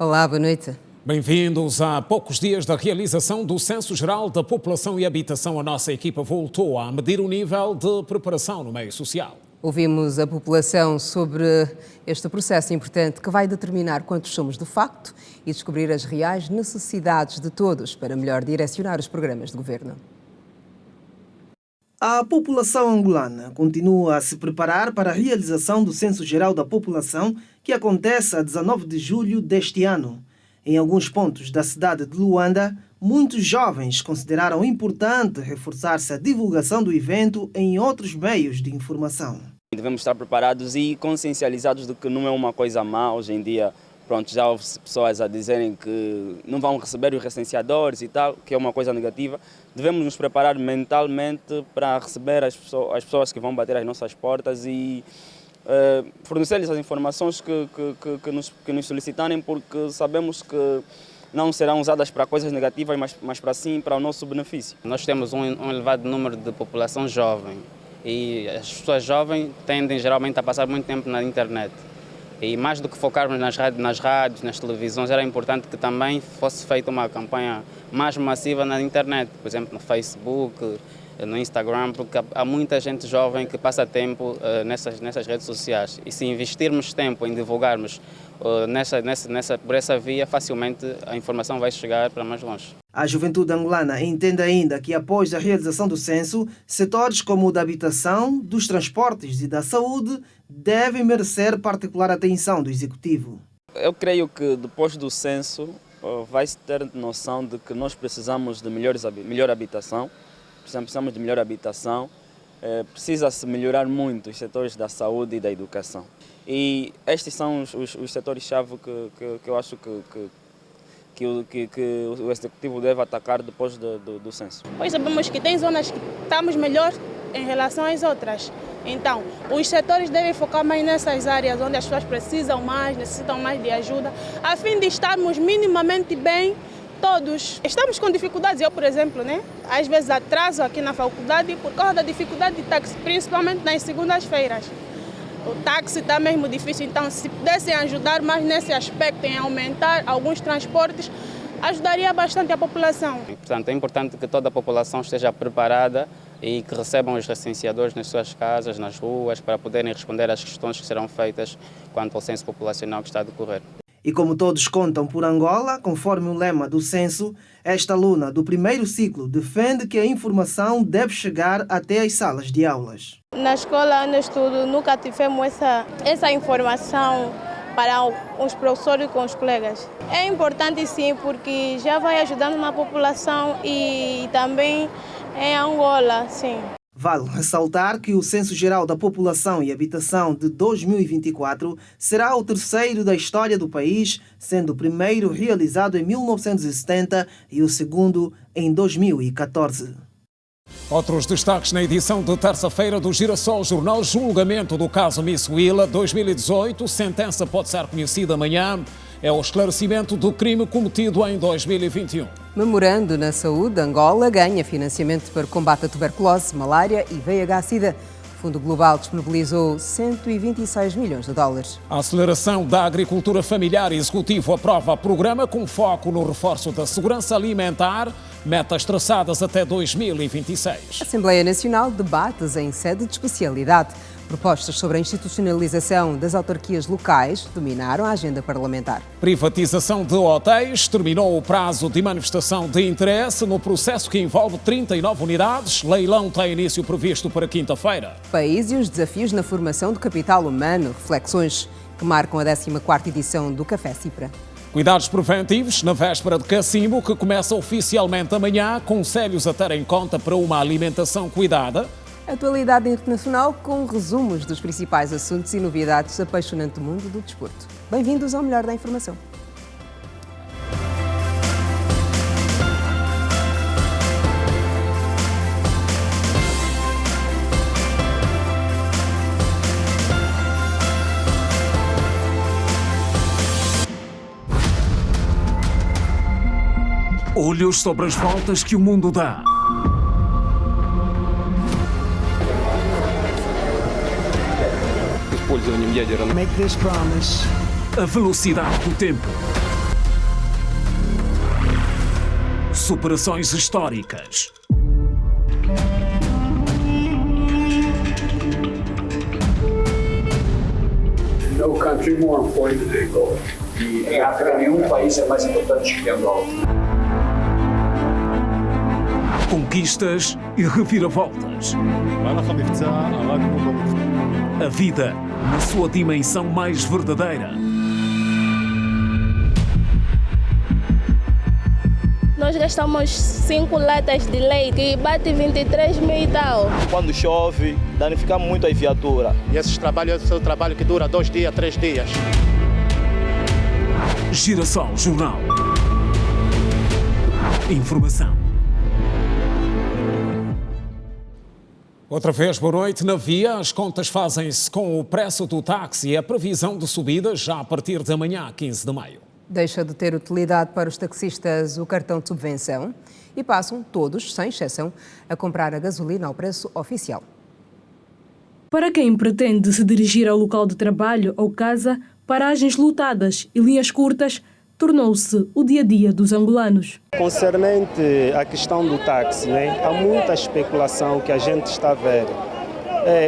Olá, boa noite. Bem-vindos. A poucos dias da realização do Censo Geral da População e Habitação, a nossa equipa voltou a medir o nível de preparação no meio social. Ouvimos a população sobre este processo importante que vai determinar quantos somos de facto e descobrir as reais necessidades de todos para melhor direcionar os programas de governo. A população angolana continua a se preparar para a realização do Censo Geral da População, que acontece a 19 de julho deste ano. Em alguns pontos da cidade de Luanda, muitos jovens consideraram importante reforçar-se a divulgação do evento em outros meios de informação. Devemos estar preparados e consciencializados de que não é uma coisa má. Hoje em dia, já houve pessoas a dizerem que não vão receber os recenseadores e tal, que é uma coisa negativa. Devemos nos preparar mentalmente para receber as pessoas que vão bater às nossas portas e fornecer-lhes as informações que nos solicitarem, porque sabemos que não serão usadas para coisas negativas, mas para sim, para o nosso benefício. Nós temos um elevado número de população jovem e as pessoas jovens tendem geralmente a passar muito tempo na internet. E mais do que focarmos nas rádios, nas televisões, era importante que também fosse feita uma campanha mais massiva na internet, por exemplo, no Facebook, no Instagram, porque há muita gente jovem que passa tempo nessas redes sociais. E se investirmos tempo em divulgarmos por essa via, facilmente a informação vai chegar para mais longe. A juventude angolana entende ainda que, após a realização do censo, setores como o da habitação, dos transportes e da saúde devem merecer particular atenção do Executivo. Eu creio que depois do censo vai-se ter noção de que nós precisamos de melhor habitação. Precisamos de melhor habitação, precisa-se melhorar muito os setores da saúde e da educação. E estes são os setores-chave que eu acho que o Executivo deve atacar depois do censo. Pois sabemos que tem zonas que estamos melhor em relação às outras. Então, os setores devem focar mais nessas áreas onde as pessoas necessitam mais de ajuda, a fim de estarmos minimamente bem. Todos estamos com dificuldades. Eu, por exemplo, às vezes atraso aqui na faculdade por causa da dificuldade de táxi, principalmente nas segundas-feiras. O táxi está mesmo difícil, então se pudessem ajudar mais nesse aspecto, em aumentar alguns transportes, ajudaria bastante a população. Portanto, é importante que toda a população esteja preparada e que recebam os recenseadores nas suas casas, nas ruas, para poderem responder às questões que serão feitas quanto ao censo populacional que está a decorrer. E como todos contam por Angola, conforme o lema do censo, esta aluna do primeiro ciclo defende que a informação deve chegar até as salas de aulas. Na escola onde eu estudo nunca tivemos essa informação para os professores com os colegas. É importante sim, porque já vai ajudando na população e também em Angola, sim. Vale ressaltar que o Censo Geral da População e Habitação de 2024 será o terceiro da história do país, sendo o primeiro realizado em 1970 e o segundo em 2014. Outros destaques na edição de terça-feira do Girassol Jornal: julgamento do caso Miss Willa 2018. Sentença pode ser conhecida amanhã. É o esclarecimento do crime cometido em 2021. Memorando na saúde, Angola ganha financiamento para combate à tuberculose, malária e VIH-Sida. O Fundo Global disponibilizou 126 milhões de dólares. A aceleração da agricultura familiar. Executivo aprova programa com foco no reforço da segurança alimentar. Metas traçadas até 2026. Assembleia Nacional debates em sede de especialidade. Propostas sobre a institucionalização das autarquias locais dominaram a agenda parlamentar. Privatização de hotéis. Terminou o prazo de manifestação de interesse no processo que envolve 39 unidades. Leilão tem início previsto para quinta-feira. País e os desafios na formação do capital humano. Reflexões que marcam a 14ª edição do Café Cipra. Cuidados preventivos na véspera de Cacimbo, que começa oficialmente amanhã. Conselhos a ter em conta para uma alimentação cuidada. Atualidade internacional com resumos dos principais assuntos e novidades do apaixonante mundo do desporto. Bem-vindos ao melhor da informação. Olhos sobre as voltas que o mundo dá. Make this promise. A velocidade do tempo. superações históricas. No country more important than Angola. E em África, nenhum país é mais importante que Angola. Conquistas e reviravoltas. A vida na sua dimensão mais verdadeira. Nós gastamos 5 latas de leite e bate 23 mil e tal. Quando chove, danifica muito a viatura. E esse trabalho é o trabalho que dura 2 dias, 3 dias. Girassol Jornal. Informação. Outra vez, boa noite. Na Via, as contas fazem-se com o preço do táxi e a previsão de subida já a partir de amanhã, 15 de maio. Deixa de ter utilidade para os taxistas o cartão de subvenção e passam todos, sem exceção, a comprar a gasolina ao preço oficial. Para quem pretende se dirigir ao local de trabalho ou casa, paragens lotadas e linhas curtas tornou-se o dia-a-dia dos angolanos. Concernente à questão do táxi, há muita especulação que a gente está a ver.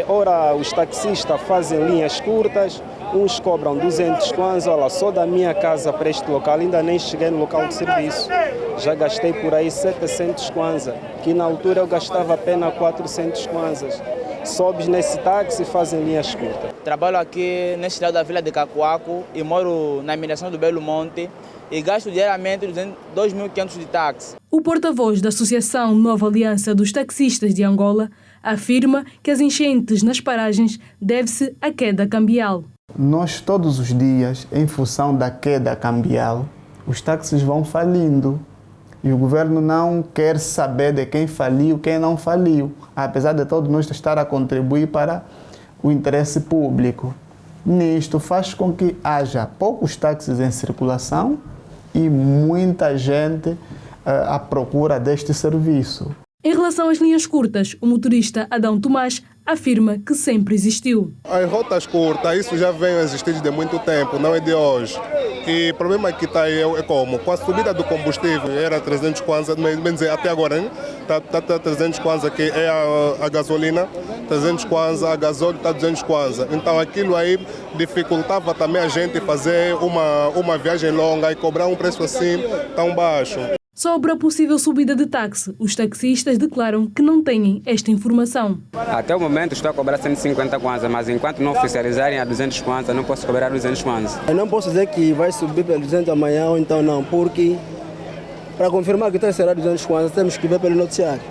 Ora, os taxistas fazem linhas curtas, uns cobram 200 kwanza, olha, só da minha casa para este local, ainda nem cheguei no local de serviço. Já gastei por aí 700 kwanza, que na altura eu gastava apenas 400 kwanzas. Sobes nesse táxi e fazem linhas curtas. Trabalho aqui neste lado da Vila de Cacoaco e moro na mineração do Belo Monte e gasto diariamente 2.500 de táxi. O porta-voz da Associação Nova Aliança dos Taxistas de Angola afirma que as enchentes nas paragens deve-se à queda cambial. Nós todos os dias, em função da queda cambial, os táxis vão falindo. E o governo não quer saber de quem faliu, quem não faliu, apesar de todos nós estar a contribuir para o interesse público. Nisto faz com que haja poucos táxis em circulação e muita gente à procura deste serviço. Em relação às linhas curtas, o motorista Adão Tomás afirma que sempre existiu. As rotas curtas, isso já vem existindo de muito tempo, não é de hoje. E o problema que está aí é como? Com a subida do combustível, era 300 kwanza, mas até agora está 300 kwanza, que é a gasolina, 300 kwanza, a gasóleo está 200 kwanza. Então aquilo aí dificultava também a gente fazer uma viagem longa e cobrar um preço assim tão baixo. Sobre a possível subida de táxi, os taxistas declaram que não têm esta informação. Até o momento estou a cobrar 150 kwanza, mas enquanto não oficializarem a 200 kwanza, não posso cobrar 200 kwanza. Eu não posso dizer que vai subir para 200 amanhã ou então não, porque para confirmar que será 200 kwanza temos que ver pelo noticiário.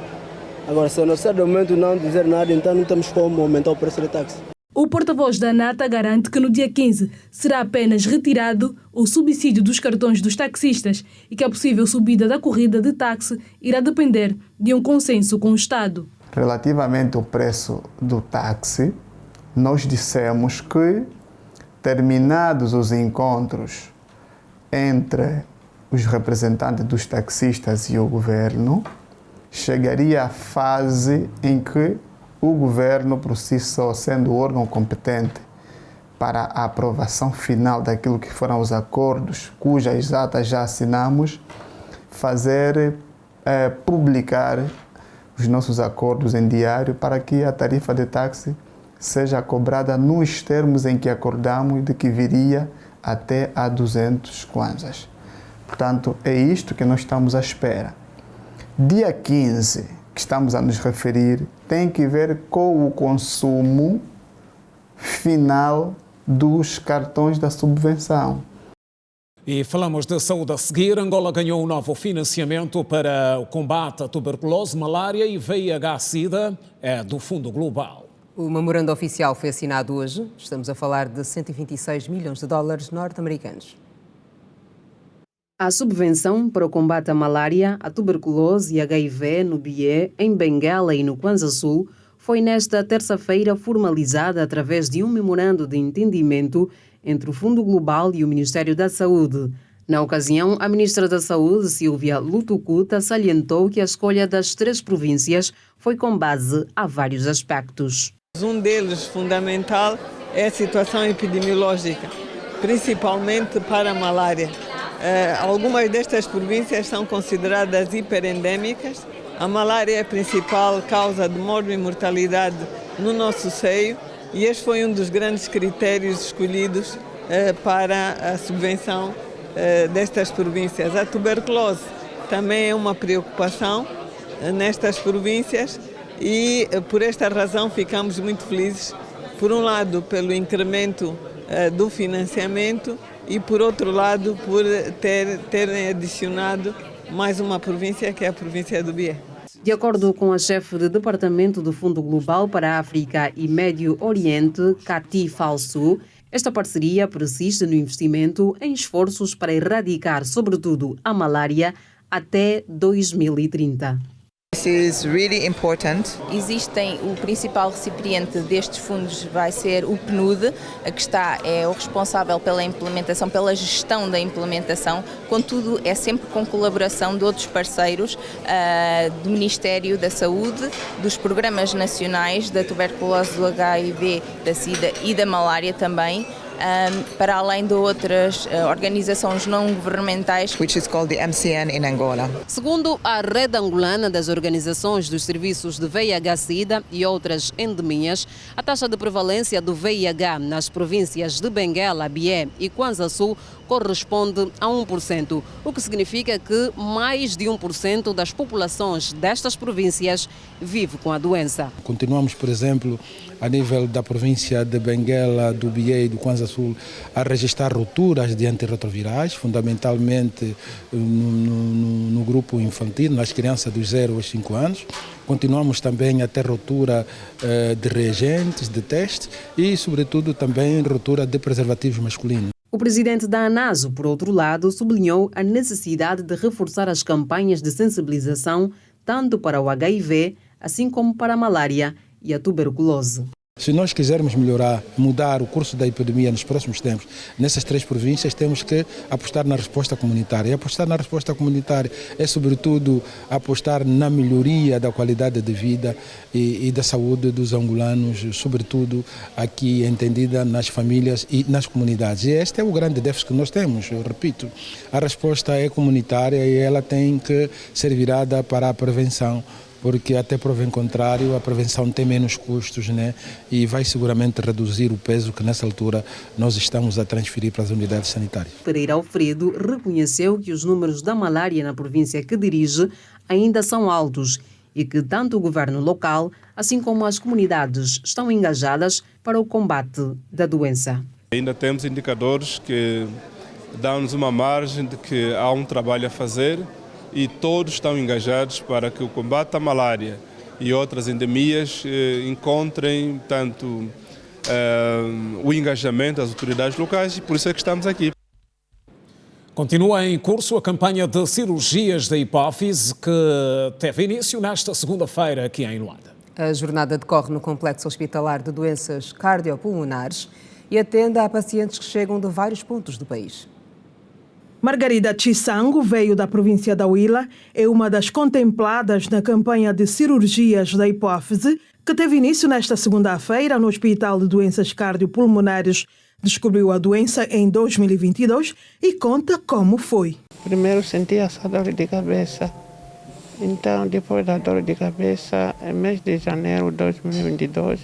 Agora, se o noticiário de momento não dizer nada, então não temos como aumentar o preço do táxi. O porta-voz da ANATA garante que no dia 15 será apenas retirado o subsídio dos cartões dos taxistas e que a possível subida da corrida de táxi irá depender de um consenso com o Estado. Relativamente ao preço do táxi, nós dissemos que, terminados os encontros entre os representantes dos taxistas e o governo, chegaria a fase em que o governo, por si só, sendo o órgão competente para a aprovação final daquilo que foram os acordos, cujas atas já assinamos, publicar os nossos acordos em diário para que a tarifa de táxi seja cobrada nos termos em que acordamos de que viria até a 200 kwanzas. Portanto, é isto que nós estamos à espera. Dia 15, que estamos a nos referir, tem que ver com o consumo final dos cartões da subvenção. E falamos de saúde a seguir. Angola ganhou um novo financiamento para o combate à tuberculose, malária e VIH-Sida, do Fundo Global. O memorando oficial foi assinado hoje. Estamos a falar de 126 milhões de dólares norte-americanos. A subvenção para o combate à malária, à tuberculose e HIV no Bié, em Benguela e no Kwanza Sul foi nesta terça-feira formalizada através de um memorando de entendimento entre o Fundo Global e o Ministério da Saúde. Na ocasião, a Ministra da Saúde, Silvia Lutucuta, salientou que a escolha das 3 províncias foi com base a vários aspectos. Um deles, fundamental, é a situação epidemiológica, principalmente para a malária. Algumas destas províncias são consideradas hiperendêmicas. A malária é a principal causa de morte e mortalidade no nosso seio e este foi um dos grandes critérios escolhidos para a subvenção destas províncias. A tuberculose também é uma preocupação nestas províncias e por esta razão ficamos muito felizes, por um lado pelo incremento do financiamento e por outro lado por terem adicionado mais uma província, que é a província do Bié. De acordo com a chefe de Departamento do Fundo Global para a África e Médio Oriente, Kati Falsu, esta parceria persiste no investimento em esforços para erradicar, sobretudo, a malária até 2030. This is really important. Existem, o principal recipiente destes fundos vai ser o PNUD, que é o responsável pela implementação, pela gestão da implementação, contudo é sempre com colaboração de outros parceiros do Ministério da Saúde, dos programas nacionais da tuberculose, do HIV, da SIDA e da malária também, para além de outras organizações não governamentais. Which is called the MCN in Angola. Segundo a Rede Angolana das Organizações dos Serviços de VIH-Sida e outras endemias, a taxa de prevalência do VIH nas províncias de Benguela, Bié e Kwanza Sul corresponde a 1%, o que significa que mais de 1% das populações destas províncias vive com a doença. Continuamos, por exemplo, a nível da província de Benguela, do Bié e do Kwanza Sul, a registrar rupturas de antirretrovirais, fundamentalmente no grupo infantil, nas crianças dos 0 aos 5 anos. Continuamos também a ter ruptura de reagentes, de testes e, sobretudo, também ruptura de preservativos masculinos. O presidente da ANASO, por outro lado, sublinhou a necessidade de reforçar as campanhas de sensibilização tanto para o HIV, assim como para a malária e a tuberculose. Se nós quisermos mudar o curso da epidemia nos próximos tempos, nessas 3 províncias, temos que apostar na resposta comunitária. E apostar na resposta comunitária é, sobretudo, apostar na melhoria da qualidade de vida e da saúde dos angolanos, sobretudo aqui entendida nas famílias e nas comunidades. E este é o grande déficit que nós temos, eu repito. A resposta é comunitária e ela tem que ser virada para a prevenção, porque até prova em contrário, a prevenção tem menos custos, né? E vai seguramente reduzir o peso que nessa altura nós estamos a transferir para as unidades sanitárias. Pereira Alfredo reconheceu que os números da malária na província que dirige ainda são altos e que tanto o governo local, assim como as comunidades, estão engajadas para o combate da doença. Ainda temos indicadores que dão-nos uma margem de que há um trabalho a fazer, e todos estão engajados para que o combate à malária e outras endemias encontrem tanto o engajamento das autoridades locais, e por isso é que estamos aqui. Continua em curso a campanha de cirurgias da hipófise que teve início nesta segunda-feira aqui em Luanda. A jornada decorre no Complexo Hospitalar de Doenças Cardiopulmonares e atende a pacientes que chegam de vários pontos do país. Margarida Chisango veio da província da Huila, é uma das contempladas na campanha de cirurgias da hipófise que teve início nesta segunda-feira no Hospital de Doenças Cardiopulmonares. Descobriu a doença em 2022 e conta como foi. Primeiro senti essa dor de cabeça. Então, depois da dor de cabeça, em mês de janeiro de 2022,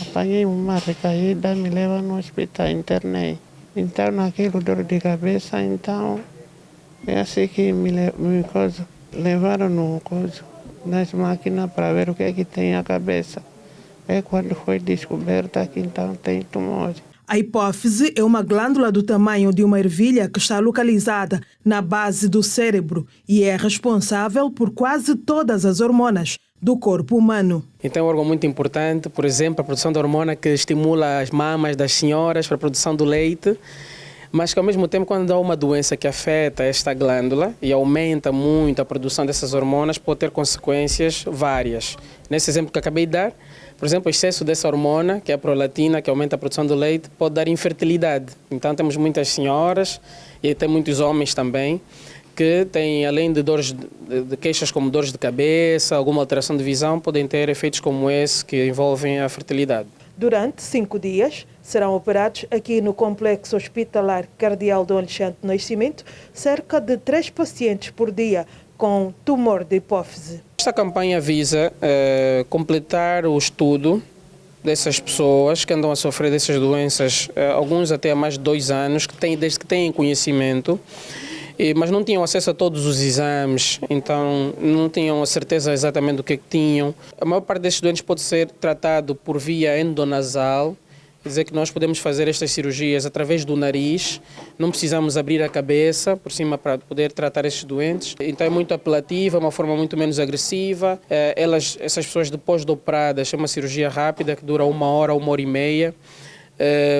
apanhei uma recaída, me levaram no hospital, internei. Então, naquilo dor de cabeça, então, é assim que me levaram nas máquinas para ver o que é que tem a cabeça. É quando foi descoberta que então tem tumor. A hipófise é uma glândula do tamanho de uma ervilha que está localizada na base do cérebro e é responsável por quase todas as hormonas do corpo humano. Então é um órgão muito importante, por exemplo, a produção da hormona que estimula as mamas das senhoras para a produção do leite, mas que ao mesmo tempo, quando há uma doença que afeta esta glândula e aumenta muito a produção dessas hormonas, pode ter consequências várias. Nesse exemplo que acabei de dar, por exemplo, o excesso dessa hormona, que é a prolatina, que aumenta a produção do leite, pode dar infertilidade. Então temos muitas senhoras e tem muitos homens também, que têm, além de dores, de queixas como dores de cabeça, alguma alteração de visão, podem ter efeitos como esse que envolvem a fertilidade. Durante 5 dias, serão operados aqui no Complexo Hospitalar Cardeal Dom Alexandre do Nascimento cerca de 3 pacientes por dia com tumor de hipófise. Esta campanha visa completar o estudo dessas pessoas que andam a sofrer dessas doenças, alguns até há mais de 2 anos, desde que têm conhecimento, mas não tinham acesso a todos os exames, então não tinham a certeza exatamente do que tinham. A maior parte desses doentes pode ser tratado por via endonasal, quer dizer que nós podemos fazer estas cirurgias através do nariz, não precisamos abrir a cabeça por cima para poder tratar esses doentes. Então é muito apelativa, uma forma muito menos agressiva. Essas pessoas depois de operadas, é uma cirurgia rápida que dura 1 hora, 1h30.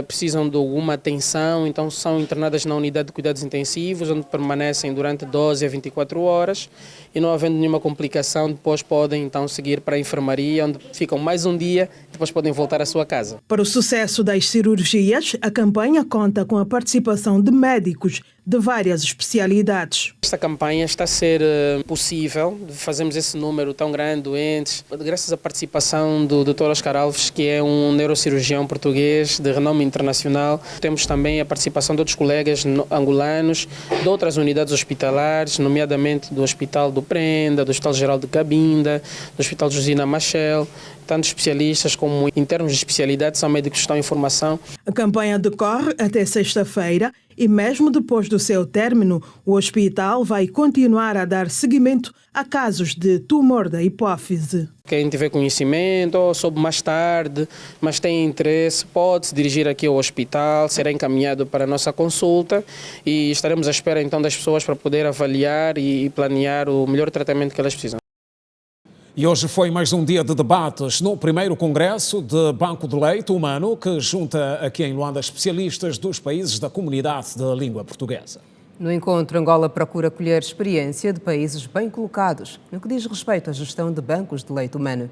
Precisam de alguma atenção, então são internadas na unidade de cuidados intensivos, onde permanecem durante 12 a 24 horas e não havendo nenhuma complicação, depois podem então seguir para a enfermaria, onde ficam mais um dia e depois podem voltar à sua casa. Para o sucesso das cirurgias, a campanha conta com a participação de médicos de várias especialidades. Esta campanha está a ser possível, fazemos esse número tão grande de doentes, graças à participação do Dr. Oscar Alves, que é um neurocirurgião português de renome internacional. Temos também a participação de outros colegas angolanos, de outras unidades hospitalares, nomeadamente do Hospital do Prenda, do Hospital Geral de Cabinda, do Hospital Josina Machel. Tanto especialistas como internos de especialidade são médicos que estão em formação. A campanha decorre até sexta-feira e mesmo depois do seu término, o hospital vai continuar a dar seguimento a casos de tumor da hipófise. Quem tiver conhecimento ou soube mais tarde, mas tem interesse, pode se dirigir aqui ao hospital, será encaminhado para a nossa consulta e estaremos à espera então das pessoas para poder avaliar e planear o melhor tratamento que elas precisam. E hoje foi mais um dia de debates no primeiro Congresso de Banco de Leite Humano, que junta aqui em Luanda especialistas dos países da comunidade da língua portuguesa. No encontro, Angola procura colher experiência de países bem colocados no que diz respeito à gestão de bancos de leite humano.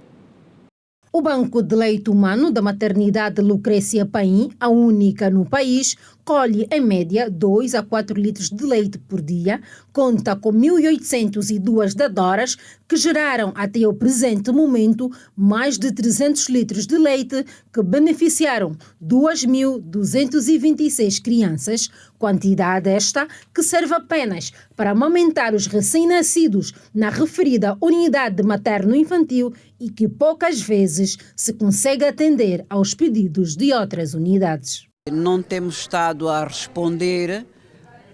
O Banco de Leite Humano da maternidade Lucrécia Paim, a única no país, colhe em média 2 a 4 litros de leite por dia, conta com 1.802 dadoras que geraram até o presente momento mais de 300 litros de leite que beneficiaram 2.226 crianças, quantidade esta que serve apenas para amamentar os recém-nascidos na referida unidade materno-infantil e que poucas vezes se consegue atender aos pedidos de outras unidades. Não temos estado a responder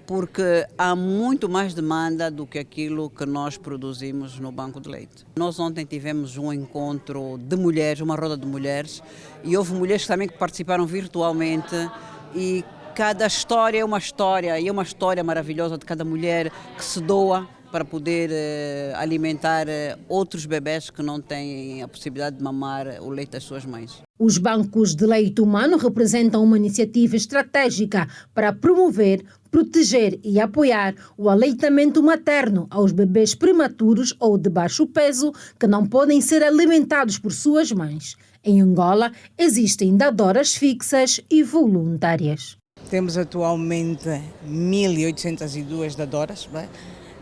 porque há muito mais demanda do que aquilo que nós produzimos no Banco de Leite. Nós ontem tivemos um encontro de mulheres, uma roda de mulheres, e houve mulheres também que participaram virtualmente e cada história é uma história, e é uma história maravilhosa de cada mulher que se doa para poder alimentar outros bebés que não têm a possibilidade de mamar o leite das suas mães. Os bancos de leite humano representam uma iniciativa estratégica para promover, proteger e apoiar o aleitamento materno aos bebês prematuros ou de baixo peso que não podem ser alimentados por suas mães. Em Angola, existem dadoras fixas e voluntárias. Temos atualmente 1.802 dadoras, não é?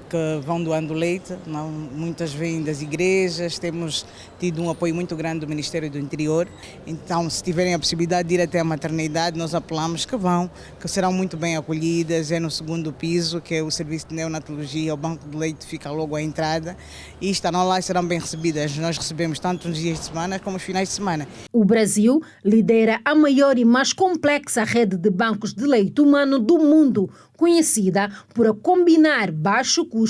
Que vão doando leite, não, muitas vêm das igrejas, temos tido um apoio muito grande do Ministério do Interior, então se tiverem a possibilidade de ir até a maternidade, nós apelamos que vão, que serão muito bem acolhidas, é no 2º piso, que é o serviço de neonatologia, o banco de leite fica logo à entrada e estarão lá e serão bem recebidas. Nós recebemos tanto nos dias de semana como os finais de semana. O Brasil lidera a maior e mais complexa rede de bancos de leite humano do mundo, conhecida por combinar baixo custo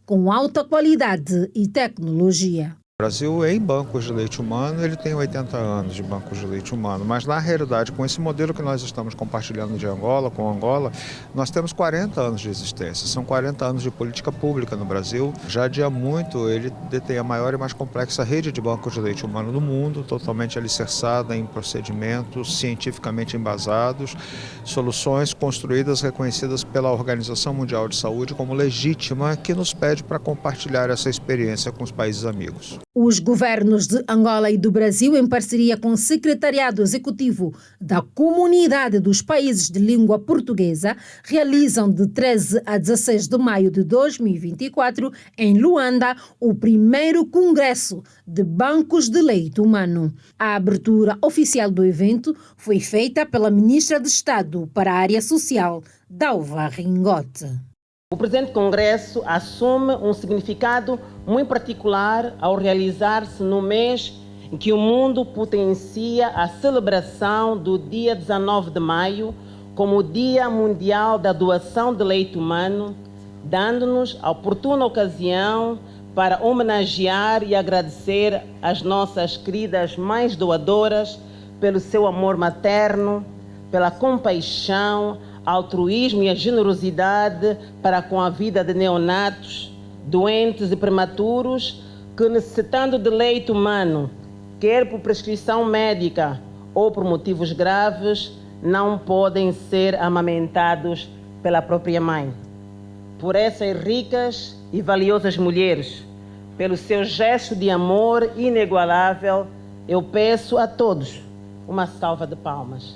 com alta qualidade e tecnologia. O Brasil, em bancos de leite humano, ele tem 80 anos de bancos de leite humano, mas na realidade, com esse modelo que nós estamos compartilhando de Angola, com Angola, nós temos 40 anos de existência, são 40 anos de política pública no Brasil. Já de há muito, ele detém a maior e mais complexa rede de bancos de leite humano do mundo, totalmente alicerçada em procedimentos cientificamente embasados, soluções construídas, reconhecidas pela Organização Mundial de Saúde como legítima, que nos pede para compartilhar essa experiência com os países amigos. Os governos de Angola e do Brasil, em parceria com o Secretariado Executivo da Comunidade dos Países de Língua Portuguesa, realizam de 13 a 16 de maio de 2024, em Luanda, o primeiro Congresso de Bancos de Leite Humano. A abertura oficial do evento foi feita pela Ministra de Estado para a Área Social, Dalva Ringote. O presente Congresso assume um significado muito particular ao realizar-se no mês em que o mundo potencia a celebração do dia 19 de maio como o Dia Mundial da Doação de Leite Humano, dando-nos a oportuna ocasião para homenagear e agradecer as nossas queridas mães doadoras pelo seu amor materno, pela compaixão, altruísmo e a generosidade para com a vida de neonatos, doentes e prematuros que, necessitando de leite humano, quer por prescrição médica ou por motivos graves, não podem ser amamentados pela própria mãe. Por essas ricas e valiosas mulheres, pelo seu gesto de amor inigualável, eu peço a todos uma salva de palmas.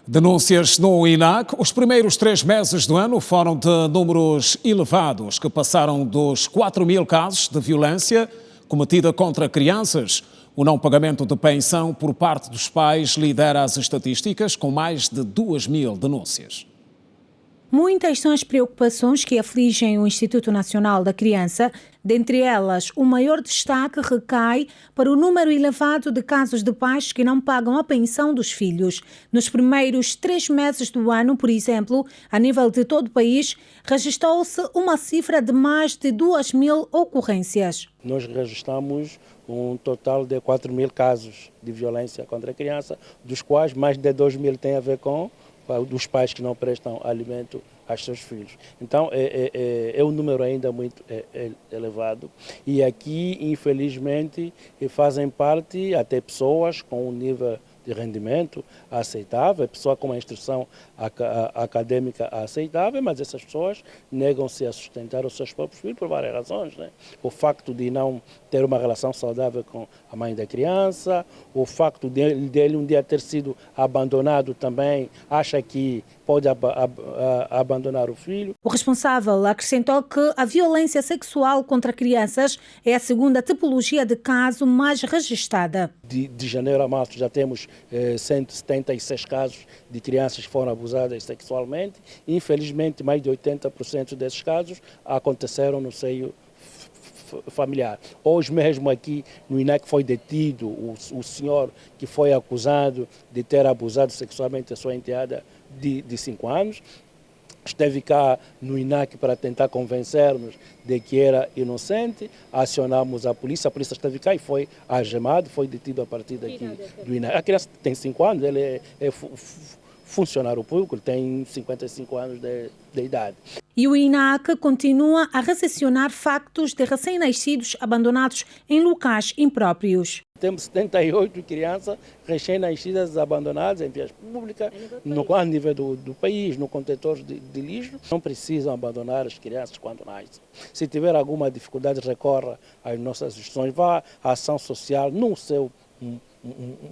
Denúncias no INAC. Os primeiros 3 meses do ano foram de números elevados, que passaram dos 4.000 casos de violência cometida contra crianças. O não pagamento de pensão por parte dos pais lidera as estatísticas, com mais de 2.000 denúncias. Muitas são as preocupações que afligem o Instituto Nacional da Criança. Dentre elas, o maior destaque recai para o número elevado de casos de pais que não pagam a pensão dos filhos. Nos primeiros 3 meses do ano, por exemplo, a nível de todo o país, registrou-se uma cifra de mais de 2.000 ocorrências. Nós registramos um total de 4.000 casos de violência contra a criança, dos quais mais de 2.000 têm a ver com dos pais que não prestam alimento aos seus filhos. Então, é um número ainda muito elevado. E aqui, infelizmente, fazem parte até pessoas com um nível de rendimento aceitável, pessoa com uma instrução acadêmica aceitável, mas essas pessoas negam-se a sustentar os seus próprios filhos por várias razões, né? O facto de não ter uma relação saudável com a mãe da criança, o facto dele um dia ter sido abandonado também, acha que pode abandonar o filho. O responsável acrescentou que a violência sexual contra crianças é a segunda tipologia de caso mais registrada. De janeiro a março já temos 176 casos de crianças que foram abusadas sexualmente. Infelizmente, mais de 80% desses casos aconteceram no seio familiar. Hoje mesmo aqui no INAC foi detido o senhor que foi acusado de ter abusado sexualmente a sua enteada de 5 anos. Esteve cá no INAC para tentar convencer-nos de que era inocente. Acionamos a polícia esteve cá e foi algemado, foi detido a partir daqui do INAC. A criança tem 5 anos, ele é funcionário público, ele tem 55 anos de idade. E o INAC continua a recepcionar factos de recém-nascidos abandonados em locais impróprios. Temos 78 crianças recém-nascidas abandonadas em vias públicas, a nível do país, no contentor de lixo. Não precisam abandonar as crianças quando nascem. Se tiver alguma dificuldade, recorra às nossas instituições, vá à ação social no seu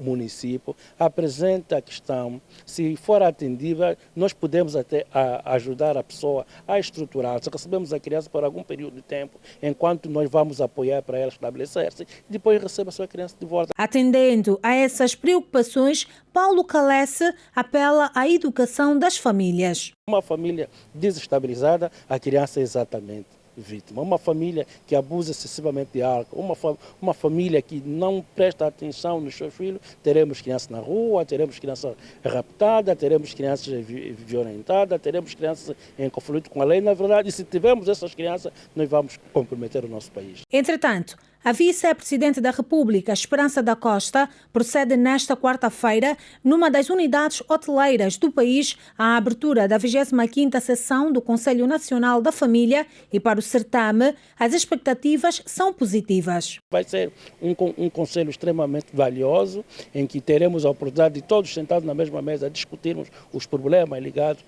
município, apresenta a questão, se for atendível, nós podemos até ajudar a pessoa a estruturar. Se recebemos a criança por algum período de tempo, enquanto nós vamos apoiar para ela estabelecer-se, depois recebe a sua criança de volta. Atendendo a essas preocupações, Paulo Calesse apela à educação das famílias. Uma família desestabilizada, a criança é exatamente vítima. Uma família que abusa excessivamente de álcool, uma família que não presta atenção nos seus filhos, teremos crianças na rua, teremos crianças raptadas, teremos crianças violentadas, teremos crianças em conflito com a lei. Na verdade, se tivermos essas crianças, nós vamos comprometer o nosso país. Entretanto, A vice-presidente da República, Esperança da Costa, procede nesta quarta-feira, numa das unidades hoteleiras do país, à abertura da 25ª sessão do Conselho Nacional da Família e para o certame, as expectativas são positivas. Vai ser um conselho extremamente valioso, em que teremos a oportunidade de todos sentados na mesma mesa discutirmos os problemas ligados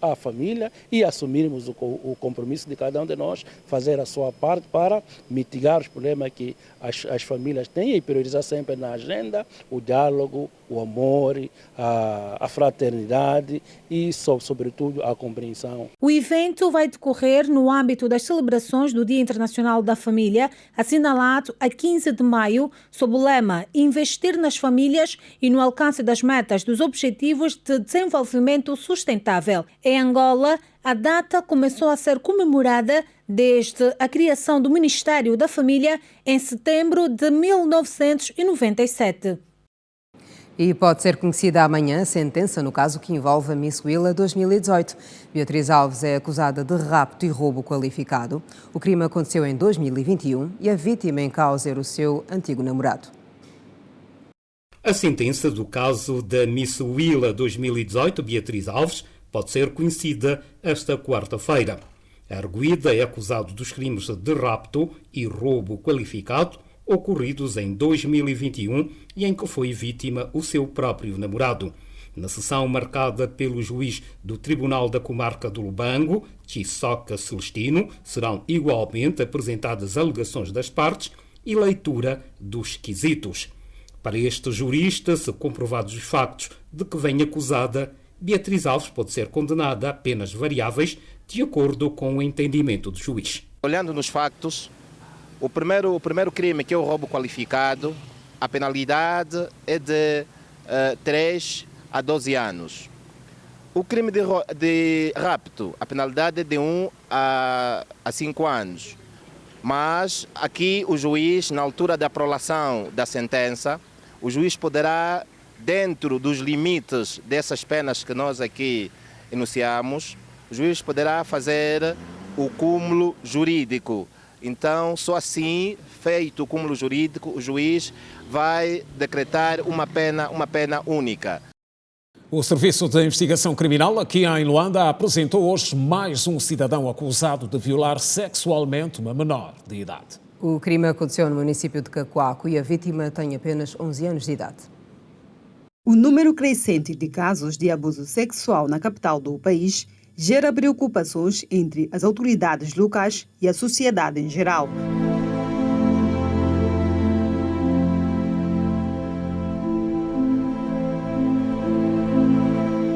à família e assumirmos o compromisso de cada um de nós, fazer a sua parte para mitigar os problemas que as famílias têm e priorizar sempre na agenda o diálogo, o amor, a fraternidade e, sobretudo, a compreensão. O evento vai decorrer no âmbito das celebrações do Dia Internacional da Família, assinalado a 15 de maio, sob o lema Investir nas famílias e no alcance das metas dos Objetivos de Desenvolvimento Sustentável. Em Angola, a data começou a ser comemorada desde a criação do Ministério da Família em setembro de 1997. E pode ser conhecida amanhã a sentença no caso que envolve a Miss Willa 2018. Beatriz Alves é acusada de rapto e roubo qualificado. O crime aconteceu em 2021 e a vítima em causa era o seu antigo namorado. A sentença do caso da Miss Willa 2018, Beatriz Alves, pode ser conhecida esta quarta-feira. A arguida é acusada dos crimes de rapto e roubo qualificado ocorridos em 2021 e em que foi vítima o seu próprio namorado. Na sessão marcada pelo juiz do Tribunal da Comarca do Lubango, Chisoca Celestino, serão igualmente apresentadas alegações das partes e leitura dos quesitos. Para este jurista, se comprovados os factos de que vem acusada, Beatriz Alves pode ser condenada a penas variáveis de acordo com o entendimento do juiz. Olhando nos factos, o primeiro crime, que é o roubo qualificado, a penalidade é de 3 a 12 anos. O crime de rapto, a penalidade é de 1 a 5 anos. Mas aqui o juiz, na altura da prolação da sentença, o juiz poderá, dentro dos limites dessas penas que nós aqui enunciamos, o juiz poderá fazer o cúmulo jurídico. Então, só assim, feito o cúmulo jurídico, o juiz vai decretar uma pena única. O Serviço de Investigação Criminal aqui em Luanda apresentou hoje mais um cidadão acusado de violar sexualmente uma menor de idade. O crime aconteceu no município de Cacoaco e a vítima tem apenas 11 anos de idade. O número crescente de casos de abuso sexual na capital do país gera preocupações entre as autoridades locais e a sociedade em geral.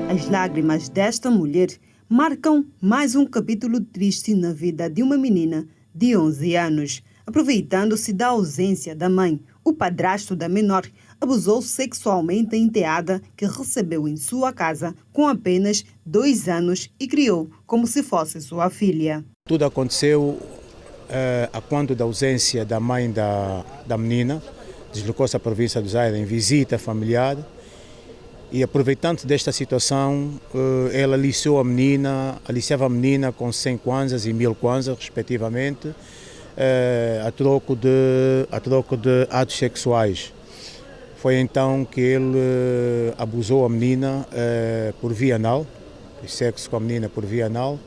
As lágrimas desta mulher marcam mais um capítulo triste na vida de uma menina de 11 anos. Aproveitando-se da ausência da mãe, o padrasto da menor abusou sexualmente a enteada que recebeu em sua casa com apenas 2 anos e criou como se fosse sua filha. Tudo aconteceu a quando da ausência da mãe da menina, deslocou-se à província do Zaire em visita familiar e, aproveitando desta situação, ela aliciava a menina com 100 kwanzas e 1000 kwanzas, respectivamente, a troco de atos sexuais. Foi então que ele abusou a menina por via anal, fez sexo com a menina por via anal,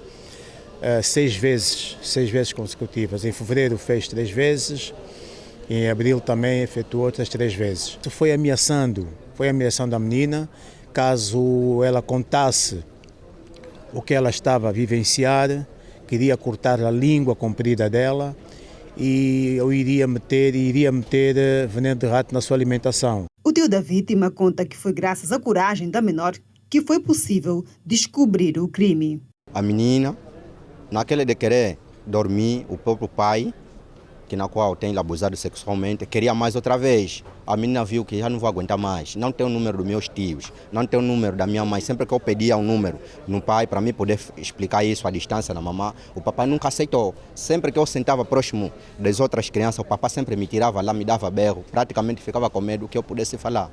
6 vezes consecutivas. Em fevereiro fez 3 vezes, em abril também efetuou outras 3 vezes. Foi ameaçando a menina, caso ela contasse o que ela estava a vivenciar, queria cortar a língua comprida dela e eu iria meter veneno de rato na sua alimentação. O tio da vítima conta que foi graças à coragem da menor que foi possível descobrir o crime. A menina, naquele de querer dormir, o próprio pai, que na qual tem abusado sexualmente, queria mais outra vez. A menina viu que já não vou aguentar mais, não tem o número dos meus tios, não tem o número da minha mãe. Sempre que eu pedia um número no pai, para mim poder explicar isso à distância na mamãe, o papai nunca aceitou. Sempre que eu sentava próximo das outras crianças, o papai sempre me tirava lá, me dava berro, praticamente ficava com medo que eu pudesse falar.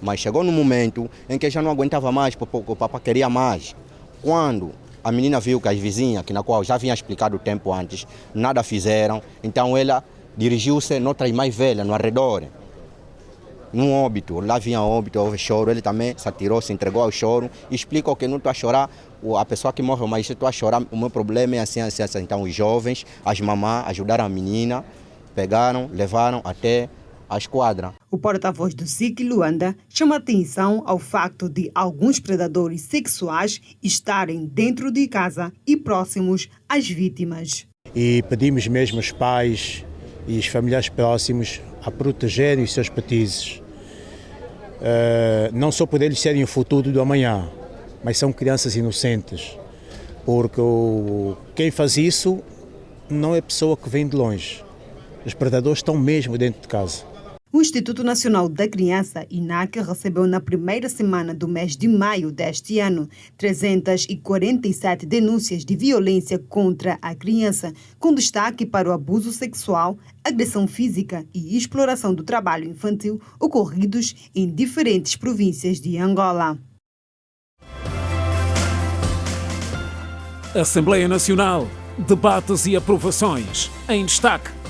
Mas chegou num momento em que já não aguentava mais, porque o papai queria mais. Quando a menina viu que as vizinhas, que na qual já vinha explicado o tempo antes, nada fizeram, então ela dirigiu-se noutra mais velha, no arredor. Num óbito, lá vinha óbito, houve choro, ele também se atirou, se entregou ao choro e explicou que não estou a chorar, a pessoa que morreu, mas estou a chorar, o meu problema é assim. Então os jovens, as mamãs ajudaram a menina, pegaram, levaram até a esquadra. O porta-voz do SIC Luanda chama atenção ao facto de alguns predadores sexuais estarem dentro de casa e próximos às vítimas. E pedimos mesmo aos pais e os familiares próximos a protegerem os seus petizes. Não só por eles serem o futuro do amanhã, mas são crianças inocentes, porque quem faz isso não é pessoa que vem de longe. Os predadores estão mesmo dentro de casa. O Instituto Nacional da Criança, INAC, recebeu na primeira semana do mês de maio deste ano 347 denúncias de violência contra a criança, com destaque para o abuso sexual, agressão física e exploração do trabalho infantil ocorridos em diferentes províncias de Angola. Assembleia Nacional, debates e aprovações em destaque.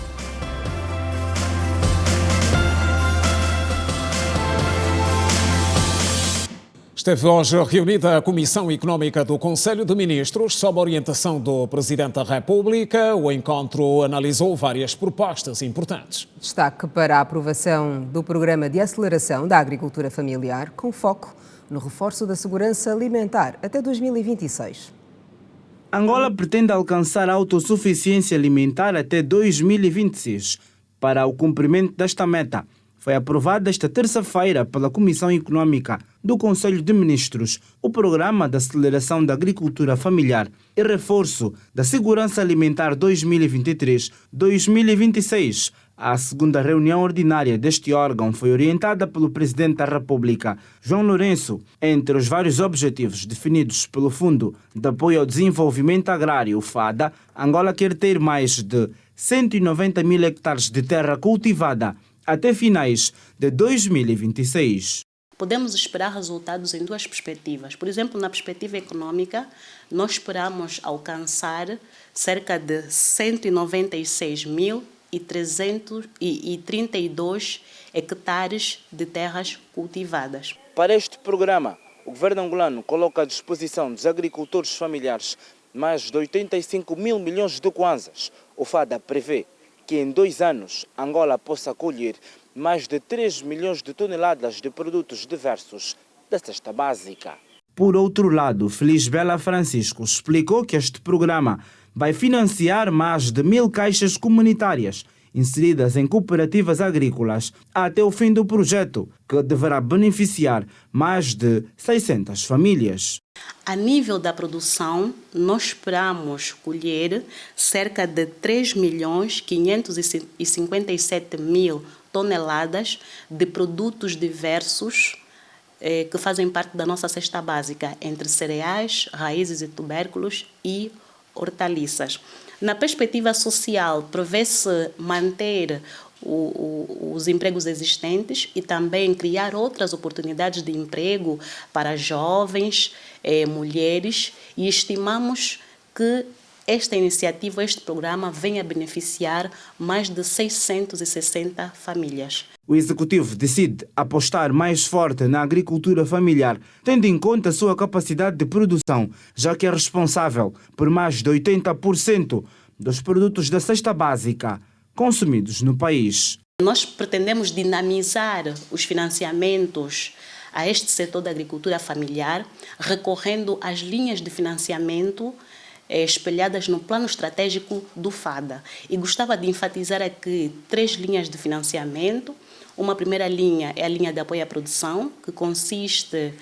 Esteve hoje reunida a Comissão Económica do Conselho de Ministros, sob a orientação do Presidente da República. O encontro analisou várias propostas importantes. Destaque para a aprovação do Programa de Aceleração da Agricultura Familiar, com foco no reforço da segurança alimentar até 2026. Angola pretende alcançar a autossuficiência alimentar até 2026. Para o cumprimento desta meta, foi aprovado esta terça-feira pela Comissão Económica do Conselho de Ministros o Programa de Aceleração da Agricultura Familiar e Reforço da Segurança Alimentar 2023-2026. A segunda reunião ordinária deste órgão foi orientada pelo Presidente da República, João Lourenço. Entre os vários objetivos definidos pelo Fundo de Apoio ao Desenvolvimento Agrário, FADA, Angola quer ter mais de 190 mil hectares de terra cultivada até finais de 2026. Podemos esperar resultados em duas perspectivas. Por exemplo, na perspectiva econômica, nós esperamos alcançar cerca de 196.332 hectares de terras cultivadas. Para este programa, o governo angolano coloca à disposição dos agricultores familiares mais de 85 mil milhões de kwanzas. O FADA prevê que em 2 anos Angola possa colher mais de 3 milhões de toneladas de produtos diversos da cesta básica. Por outro lado, Felisbela Francisco explicou que este programa vai financiar mais de 1.000 caixas comunitárias inseridas em cooperativas agrícolas até o fim do projeto, que deverá beneficiar mais de 600 famílias. A nível da produção, nós esperamos colher cerca de 3.557.000 toneladas de produtos diversos que fazem parte da nossa cesta básica, entre cereais, raízes e tubérculos e hortaliças. Na perspectiva social, prevê-se manter os empregos existentes e também criar outras oportunidades de emprego para jovens, mulheres, e estimamos que esta iniciativa, este programa, venha beneficiar mais de 660 famílias. O Executivo decide apostar mais forte na agricultura familiar, tendo em conta a sua capacidade de produção, já que é responsável por mais de 80% dos produtos da cesta básica consumidos no país. Nós pretendemos dinamizar os financiamentos a este setor da agricultura familiar, recorrendo às linhas de financiamento espelhadas no plano estratégico do FADA. E gostava de enfatizar aqui 3 linhas de financiamento. Uma primeira linha é a linha de apoio à produção, que consiste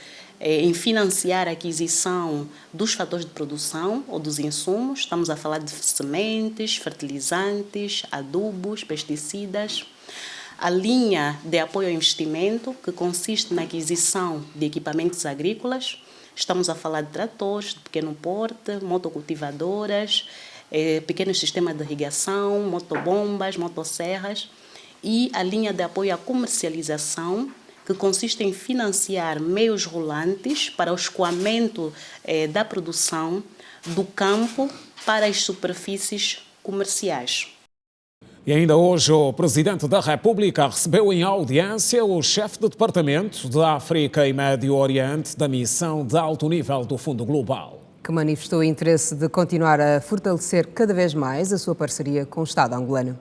em financiar a aquisição dos fatores de produção ou dos insumos. Estamos a falar de sementes, fertilizantes, adubos, pesticidas. A linha de apoio ao investimento, que consiste na aquisição de equipamentos agrícolas. Estamos a falar de tratores de pequeno porte, motocultivadoras, pequenos sistemas de irrigação, motobombas, motosserras. E a linha de apoio à comercialização, que consiste em financiar meios rolantes para o escoamento da produção do campo para as superfícies comerciais. E ainda hoje o Presidente da República recebeu em audiência o chefe de Departamento de África e Médio Oriente da missão de alto nível do Fundo Global, que manifestou o interesse de continuar a fortalecer cada vez mais a sua parceria com o Estado angolano.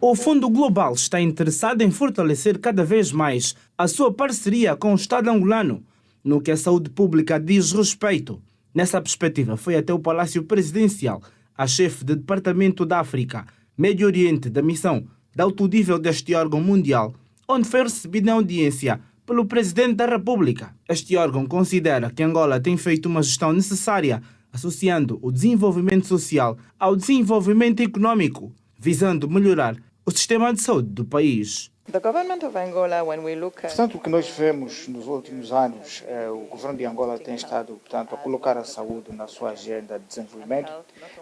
O Fundo Global está interessado em fortalecer cada vez mais a sua parceria com o Estado angolano, no que a saúde pública diz respeito. Nessa perspectiva, foi até o Palácio Presidencial a chefe de Departamento da África, Médio Oriente da missão de alto nível deste órgão mundial, onde foi recebido em audiência pelo Presidente da República. Este órgão considera que Angola tem feito uma gestão necessária, associando o desenvolvimento social ao desenvolvimento econômico, visando melhorar o sistema de saúde do país. Portanto, o que nós vemos nos últimos anos, o governo de Angola tem estado, portanto, a colocar a saúde na sua agenda de desenvolvimento,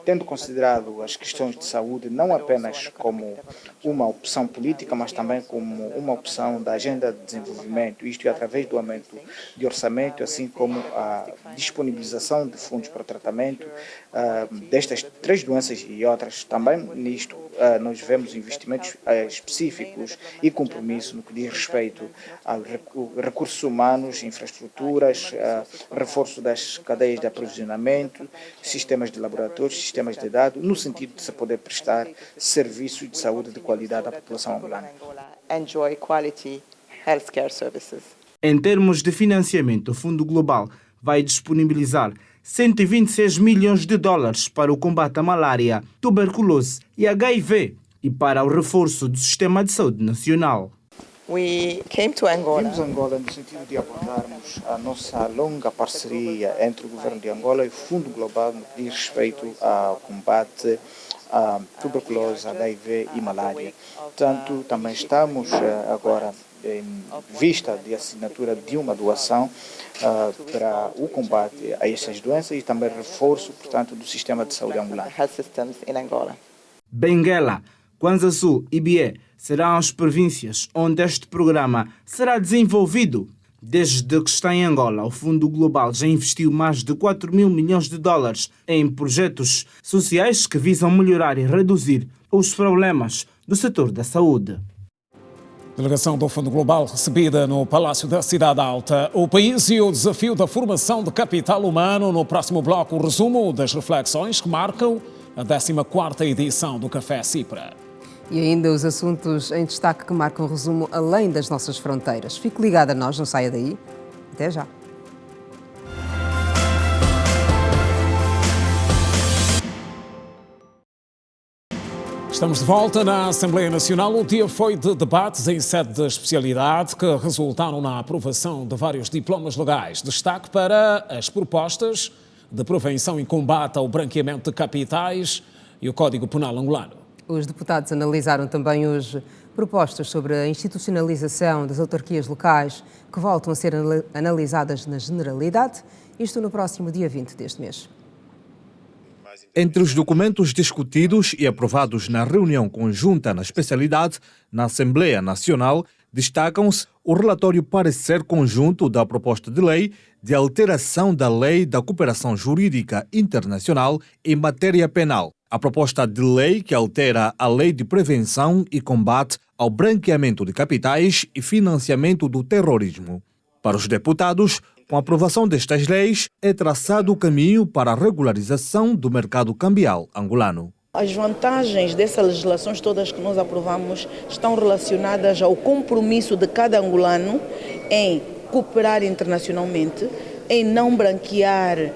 tendo considerado as questões de saúde não apenas como uma opção política, mas também como uma opção da agenda de desenvolvimento, isto é, através do aumento de orçamento, assim como a disponibilização de fundos para o tratamento destas 3 doenças e outras. Também nisto nós vemos investimentos específicos e compromisso no que diz respeito a recursos humanos, infraestruturas, reforço das cadeias de aprovisionamento, sistemas de laboratórios, sistemas de dados, no sentido de se poder prestar serviços de saúde de qualidade à população angolana. Em termos de financiamento, o Fundo Global vai disponibilizar 126 milhões de dólares para o combate à malária, tuberculose e HIV e para o reforço do sistema de saúde nacional. Vimos Angola no sentido de abordarmos a nossa longa parceria entre o governo de Angola e o Fundo Global no que diz respeito ao combate à tuberculose, HIV e malária. Portanto, também estamos agora em vista de assinatura de uma doação para o combate a essas doenças e também reforço, portanto, do sistema de saúde angolano. Benguela, Kwanza Sul e Bié serão as províncias onde este programa será desenvolvido. Desde que está em Angola, o Fundo Global já investiu mais de 4 mil milhões de dólares em projetos sociais que visam melhorar e reduzir os problemas do setor da saúde. Delegação do Fundo Global recebida no Palácio da Cidade Alta. O país e o desafio da formação de capital humano. No próximo bloco, o resumo das reflexões que marcam a 14ª edição do Café Cipra. E ainda os assuntos em destaque que marcam resumo além das nossas fronteiras. Fique ligado a nós, não saia daí. Até já. Estamos de volta na Assembleia Nacional. O dia foi de debates em sede de especialidade que resultaram na aprovação de vários diplomas legais. Destaque para as propostas de prevenção e combate ao branqueamento de capitais e o Código Penal angolano. Os deputados analisaram também hoje propostas sobre a institucionalização das autarquias locais que voltam a ser analisadas na Generalidade, isto no próximo dia 20 deste mês. Entre os documentos discutidos e aprovados na reunião conjunta na especialidade, na Assembleia Nacional, destacam-se o relatório parecer conjunto da proposta de lei de alteração da Lei da Cooperação Jurídica Internacional em matéria penal, a proposta de lei que altera a Lei de Prevenção e Combate ao Branqueamento de Capitais e Financiamento do Terrorismo. Para os deputados, com a aprovação destas leis, é traçado o caminho para a regularização do mercado cambial angolano. As vantagens dessas legislações todas que nós aprovamos estão relacionadas ao compromisso de cada angolano em cooperar internacionalmente, em não branquear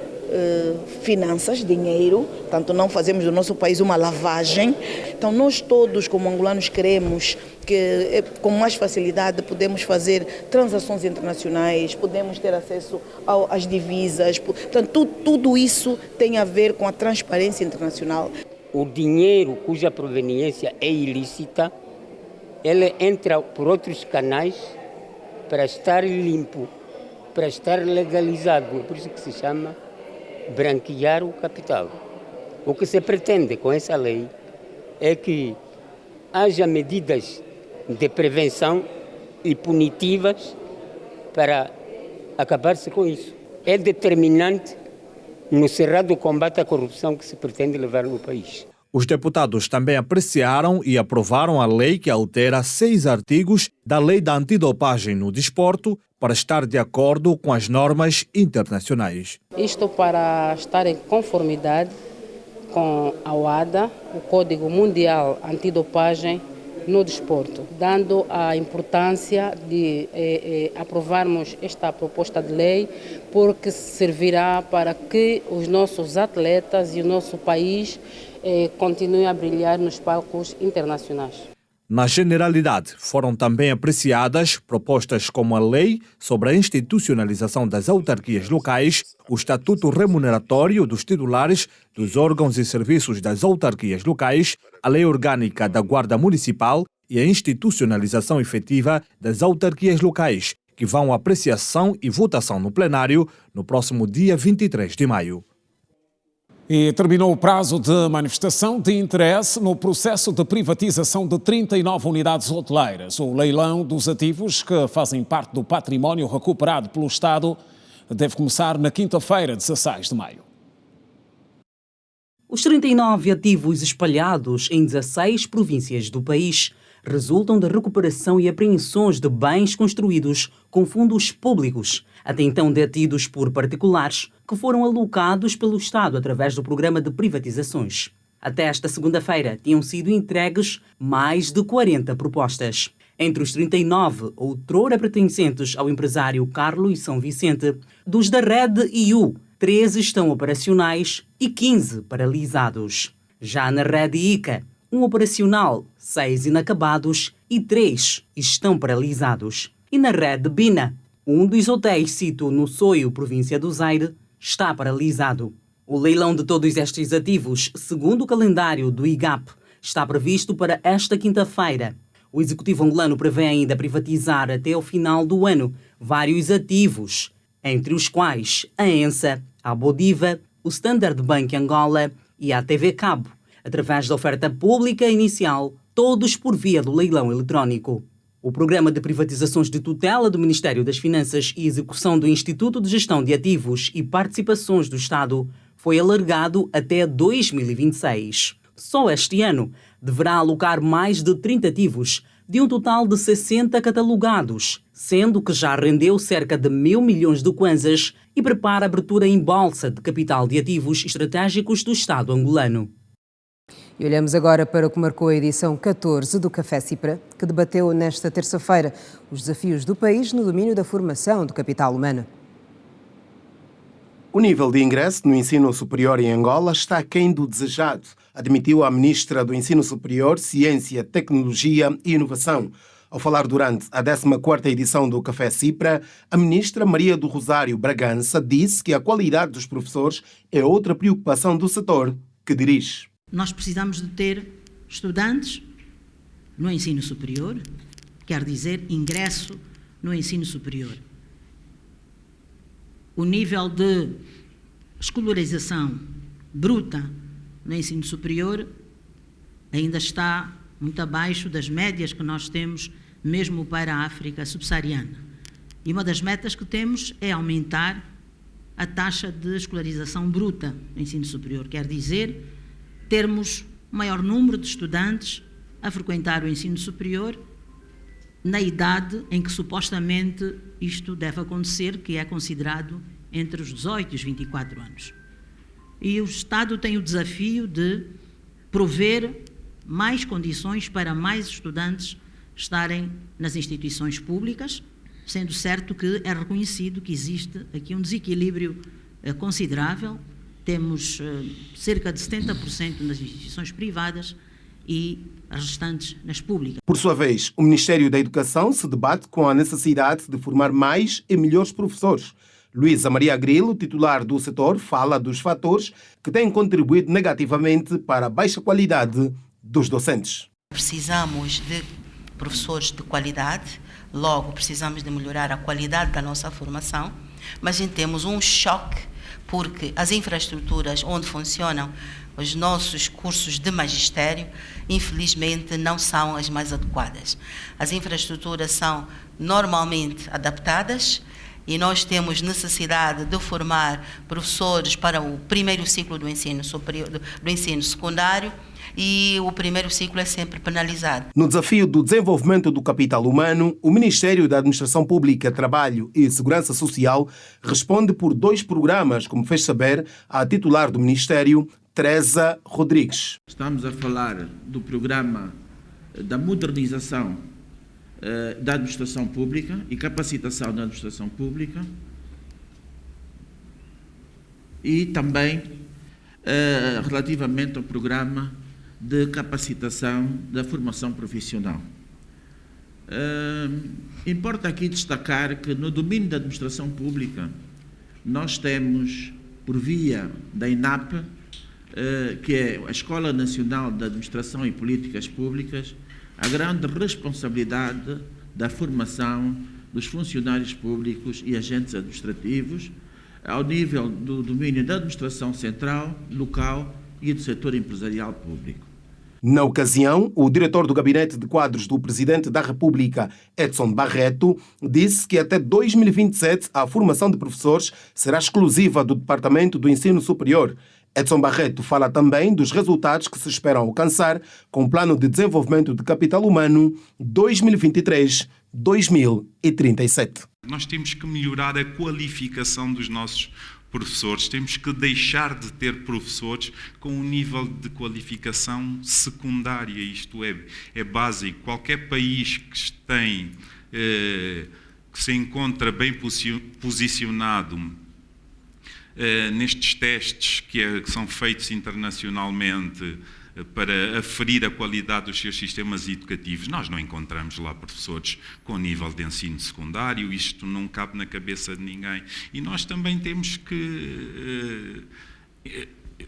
finanças, dinheiro, tanto não fazemos do nosso país uma lavagem. Então nós todos como angolanos queremos que com mais facilidade podemos fazer transações internacionais, podemos ter acesso às divisas, portanto tudo isso tem a ver com a transparência internacional. O dinheiro cuja proveniência é ilícita, ele entra por outros canais para estar limpo, para estar legalizado, é por isso que se chama branquear o capital. O que se pretende com essa lei é que haja medidas de prevenção e punitivas para acabar-se com isso. É determinante no cerrado combate à corrupção que se pretende levar no país. Os deputados também apreciaram e aprovaram a lei que altera 6 artigos da Lei da Antidopagem no Desporto para estar de acordo com as normas internacionais. Isto para estar em conformidade com a OADA, o Código Mundial Antidopagem no Desporto, dando a importância de aprovarmos esta proposta de lei, porque servirá para que os nossos atletas e o nosso país continuem a brilhar nos palcos internacionais. Na generalidade, foram também apreciadas propostas como a Lei sobre a Institucionalização das Autarquias Locais, o Estatuto Remuneratório dos Titulares dos Órgãos e Serviços das Autarquias Locais, a Lei Orgânica da Guarda Municipal e a Institucionalização Efetiva das Autarquias Locais, que vão à apreciação e votação no plenário no próximo dia 23 de maio. E terminou o prazo de manifestação de interesse no processo de privatização de 39 unidades hoteleiras. O leilão dos ativos que fazem parte do património recuperado pelo Estado deve começar na quinta-feira, 16 de maio. Os 39 ativos espalhados em 16 províncias do país resultam da recuperação e apreensões de bens construídos com fundos públicos, até então detidos por particulares, que foram alocados pelo Estado através do programa de privatizações. Até esta segunda-feira tinham sido entregues mais de 40 propostas. Entre os 39 outrora pertencentes ao empresário Carlos São Vicente, dos da Rede IU, 13 estão operacionais e 15 paralisados. Já na Rede ICA, um operacional, 6 inacabados e 3 estão paralisados. E na Rede BINA, um dos hotéis situado no Soio, província do Zaire, está paralisado. O leilão de todos estes ativos, segundo o calendário do IGAP, está previsto para esta quinta-feira. O executivo angolano prevê ainda privatizar até o final do ano vários ativos, entre os quais a ENSA, a Bodiva, o Standard Bank Angola e a TV Cabo, através da oferta pública inicial, todos por via do leilão eletrónico. O programa de privatizações de tutela do Ministério das Finanças e execução do Instituto de Gestão de Ativos e Participações do Estado foi alargado até 2026. Só este ano deverá alocar mais de 30 ativos, de um total de 60 catalogados, sendo que já rendeu cerca de 1.000 milhões de kwanzas e prepara a abertura em bolsa de capital de ativos estratégicos do Estado angolano. E olhamos agora para o que marcou a edição 14 do Café Cipra, que debateu nesta terça-feira os desafios do país no domínio da formação do capital humano. O nível de ingresso no ensino superior em Angola está aquém do desejado, admitiu a Ministra do Ensino Superior, Ciência, Tecnologia e Inovação. Ao falar durante a 14ª edição do Café Cipra, a Ministra Maria do Rosário Bragança disse que a qualidade dos professores é outra preocupação do setor que dirige. Nós precisamos de ter estudantes no ensino superior, quer dizer, ingresso no ensino superior. O nível de escolarização bruta no ensino superior ainda está muito abaixo das médias que nós temos mesmo para a África subsaariana. E uma das metas que temos é aumentar a taxa de escolarização bruta no ensino superior, quer dizer, termos maior número de estudantes a frequentar o ensino superior na idade em que supostamente isto deve acontecer, que é considerado entre os 18 e os 24 anos. E o Estado tem o desafio de prover mais condições para mais estudantes estarem nas instituições públicas, sendo certo que é reconhecido que existe aqui um desequilíbrio considerável. Temos cerca de 70% nas instituições privadas e as restantes nas públicas. Por sua vez, o Ministério da Educação se debate com a necessidade de formar mais e melhores professores. Luísa Maria Grilo, titular do setor, fala dos fatores que têm contribuído negativamente para a baixa qualidade dos docentes. Precisamos de professores de qualidade, logo precisamos de melhorar a qualidade da nossa formação, mas temos um choque porque as infraestruturas onde funcionam os nossos cursos de magistério, infelizmente, não são as mais adequadas. As infraestruturas são normalmente adaptadas e nós temos necessidade de formar professores para o primeiro ciclo do ensino superior, do ensino secundário, e o primeiro ciclo é sempre penalizado. No desafio do desenvolvimento do capital humano, o Ministério da Administração Pública, Trabalho e Segurança Social responde por 2 programas, como fez saber a titular do Ministério, Teresa Rodrigues. Estamos a falar do programa da modernização da administração pública e capacitação da administração pública e também relativamente ao programa de capacitação da formação profissional. Importa aqui destacar que no domínio da administração pública nós temos, por via da INAP, que é a Escola Nacional de Administração e Políticas Públicas, a grande responsabilidade da formação dos funcionários públicos e agentes administrativos ao nível do domínio da administração central, local e do setor empresarial público. Na ocasião, o diretor do Gabinete de Quadros do Presidente da República, Edson Barreto, disse que até 2027 a formação de professores será exclusiva do Departamento do Ensino Superior. Edson Barreto fala também dos resultados que se esperam alcançar com o Plano de Desenvolvimento de Capital Humano 2023-2037. Nós temos que melhorar a qualificação dos nossos professores, temos que deixar de ter professores com um nível de qualificação secundária, isto é básico. Qualquer país que se encontra bem posicionado nestes testes que são feitos internacionalmente para aferir a qualidade dos seus sistemas educativos, nós não encontramos lá professores com nível de ensino secundário, isto não cabe na cabeça de ninguém. E nós também temos que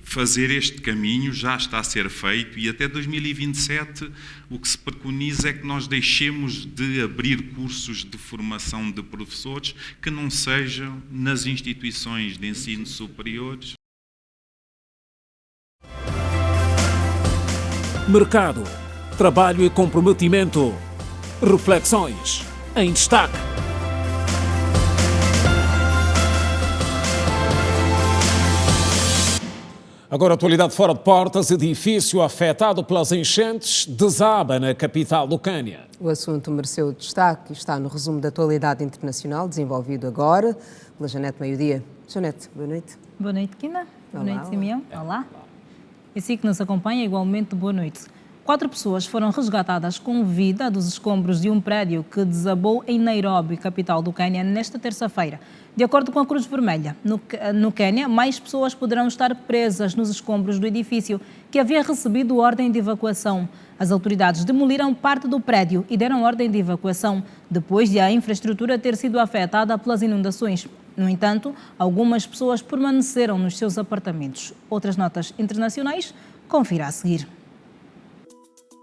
fazer este caminho, já está a ser feito, e até 2027 o que se preconiza é que nós deixemos de abrir cursos de formação de professores que não sejam nas instituições de ensino superiores. Mercado, trabalho e comprometimento. Reflexões em destaque. Agora, atualidade fora de portas. Edifício afetado pelas enchentes desaba na capital do Quênia. O assunto mereceu destaque e está no resumo da atualidade internacional, desenvolvido agora pela Janete Meio-Dia. Janete, boa noite. Boa noite, Quina. Boa Olá, noite, Simeão. Olá. E si que nos acompanha, igualmente, boa noite. 4 pessoas foram resgatadas com vida dos escombros de um prédio que desabou em Nairobi, capital do Quênia, nesta terça-feira. De acordo com a Cruz Vermelha, no Quênia, mais pessoas poderão estar presas nos escombros do edifício que havia recebido ordem de evacuação. As autoridades demoliram parte do prédio e deram ordem de evacuação depois de a infraestrutura ter sido afetada pelas inundações. No entanto, algumas pessoas permaneceram nos seus apartamentos. Outras notas internacionais, confira a seguir.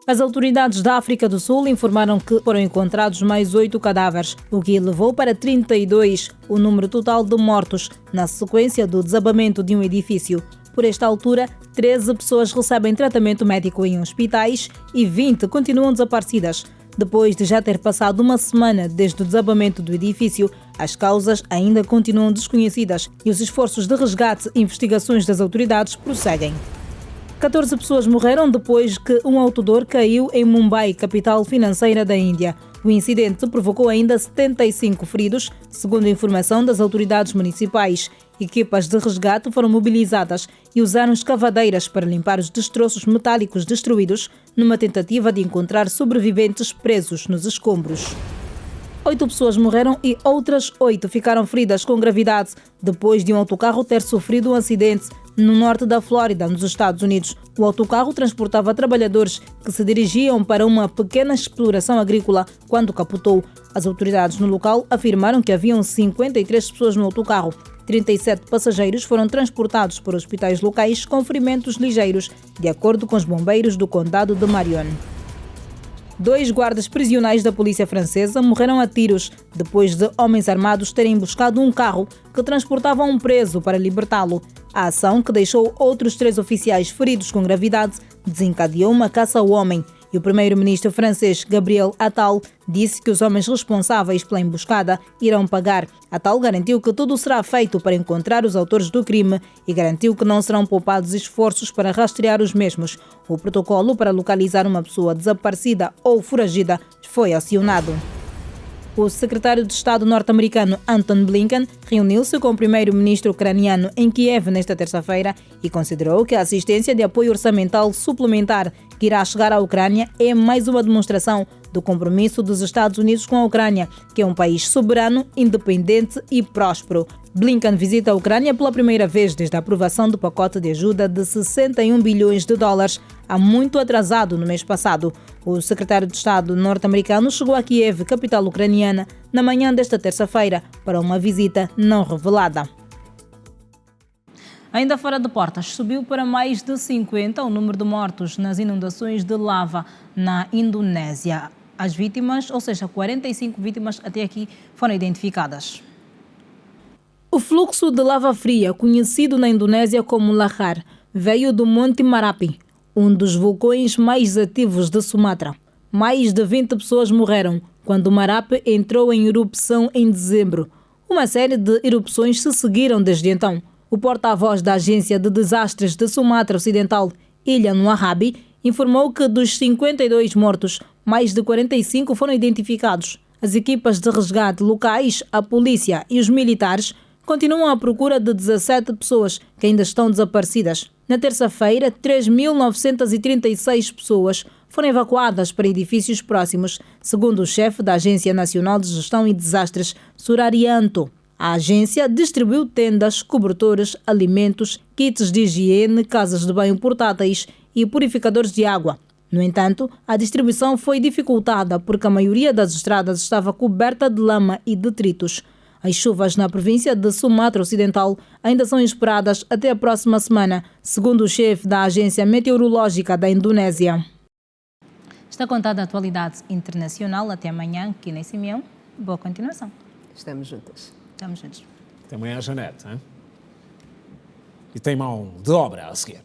As autoridades da África do Sul informaram que foram encontrados mais 8 cadáveres, o que elevou para 32 o número total de mortos na sequência do desabamento de um edifício. Por esta altura, 13 pessoas recebem tratamento médico em hospitais e 20 continuam desaparecidas. Depois de já ter passado uma semana desde o desabamento do edifício, as causas ainda continuam desconhecidas e os esforços de resgate e investigações das autoridades prosseguem. 14 pessoas morreram depois que um autodor caiu em Mumbai, capital financeira da Índia. O incidente provocou ainda 75 feridos, segundo a informação das autoridades municipais. Equipas de resgate foram mobilizadas e usaram escavadeiras para limpar os destroços metálicos destruídos numa tentativa de encontrar sobreviventes presos nos escombros. 8 pessoas morreram e outras 8 ficaram feridas com gravidade depois de um autocarro ter sofrido um acidente no norte da Flórida, nos Estados Unidos. O autocarro transportava trabalhadores que se dirigiam para uma pequena exploração agrícola quando capotou. As autoridades no local afirmaram que haviam 53 pessoas no autocarro. 37 passageiros foram transportados para hospitais locais com ferimentos ligeiros, de acordo com os bombeiros do condado de Marion. 2 guardas prisionais da polícia francesa morreram a tiros depois de homens armados terem buscado um carro que transportava um preso para libertá-lo. A ação, que deixou outros 3 oficiais feridos com gravidade, desencadeou uma caça ao homem. E o primeiro-ministro francês Gabriel Attal disse que os homens responsáveis pela emboscada irão pagar. Attal garantiu que tudo será feito para encontrar os autores do crime e garantiu que não serão poupados esforços para rastrear os mesmos. O protocolo para localizar uma pessoa desaparecida ou foragida foi acionado. O secretário de Estado norte-americano Antony Blinken reuniu-se com o primeiro-ministro ucraniano em Kiev nesta terça-feira e considerou que a assistência de apoio orçamental suplementar que irá chegar à Ucrânia é mais uma demonstração do compromisso dos Estados Unidos com a Ucrânia, que é um país soberano, independente e próspero. Blinken visita a Ucrânia pela primeira vez desde a aprovação do pacote de ajuda de 61 bilhões de dólares, há muito atrasado no mês passado. O secretário de Estado norte-americano chegou a Kiev, capital ucraniana, na manhã desta terça-feira, para uma visita não revelada. Ainda fora de portas, subiu para mais de 50 o número de mortos nas inundações de lava na Indonésia. As vítimas, ou seja, 45 vítimas até aqui, foram identificadas. O fluxo de lava fria, conhecido na Indonésia como Lahar, veio do Monte Marapi, um dos vulcões mais ativos de Sumatra. Mais de 20 pessoas morreram quando o Marapi entrou em erupção em dezembro. Uma série de erupções se seguiram desde então. O porta-voz da Agência de Desastres de Sumatra Ocidental, Ilhan Wahabi, informou que dos 52 mortos, mais de 45 foram identificados. As equipas de resgate locais, a polícia e os militares continuam à procura de 17 pessoas que ainda estão desaparecidas. Na terça-feira, 3.936 pessoas foram evacuadas para edifícios próximos, segundo o chefe da Agência Nacional de Gestão e Desastres, Surarianto. A agência distribuiu tendas, cobertores, alimentos, kits de higiene, casas de banho portáteis e purificadores de água. No entanto, a distribuição foi dificultada porque a maioria das estradas estava coberta de lama e detritos. As chuvas na província de Sumatra Ocidental ainda são esperadas até a próxima semana, segundo o chefe da Agência Meteorológica da Indonésia. Está contada a atualidade internacional. Até amanhã, aqui em Simeão. Boa continuação. Estamos juntas. Estamos juntos. Até amanhã, Janete. Hein? E tem mão de obra a seguir.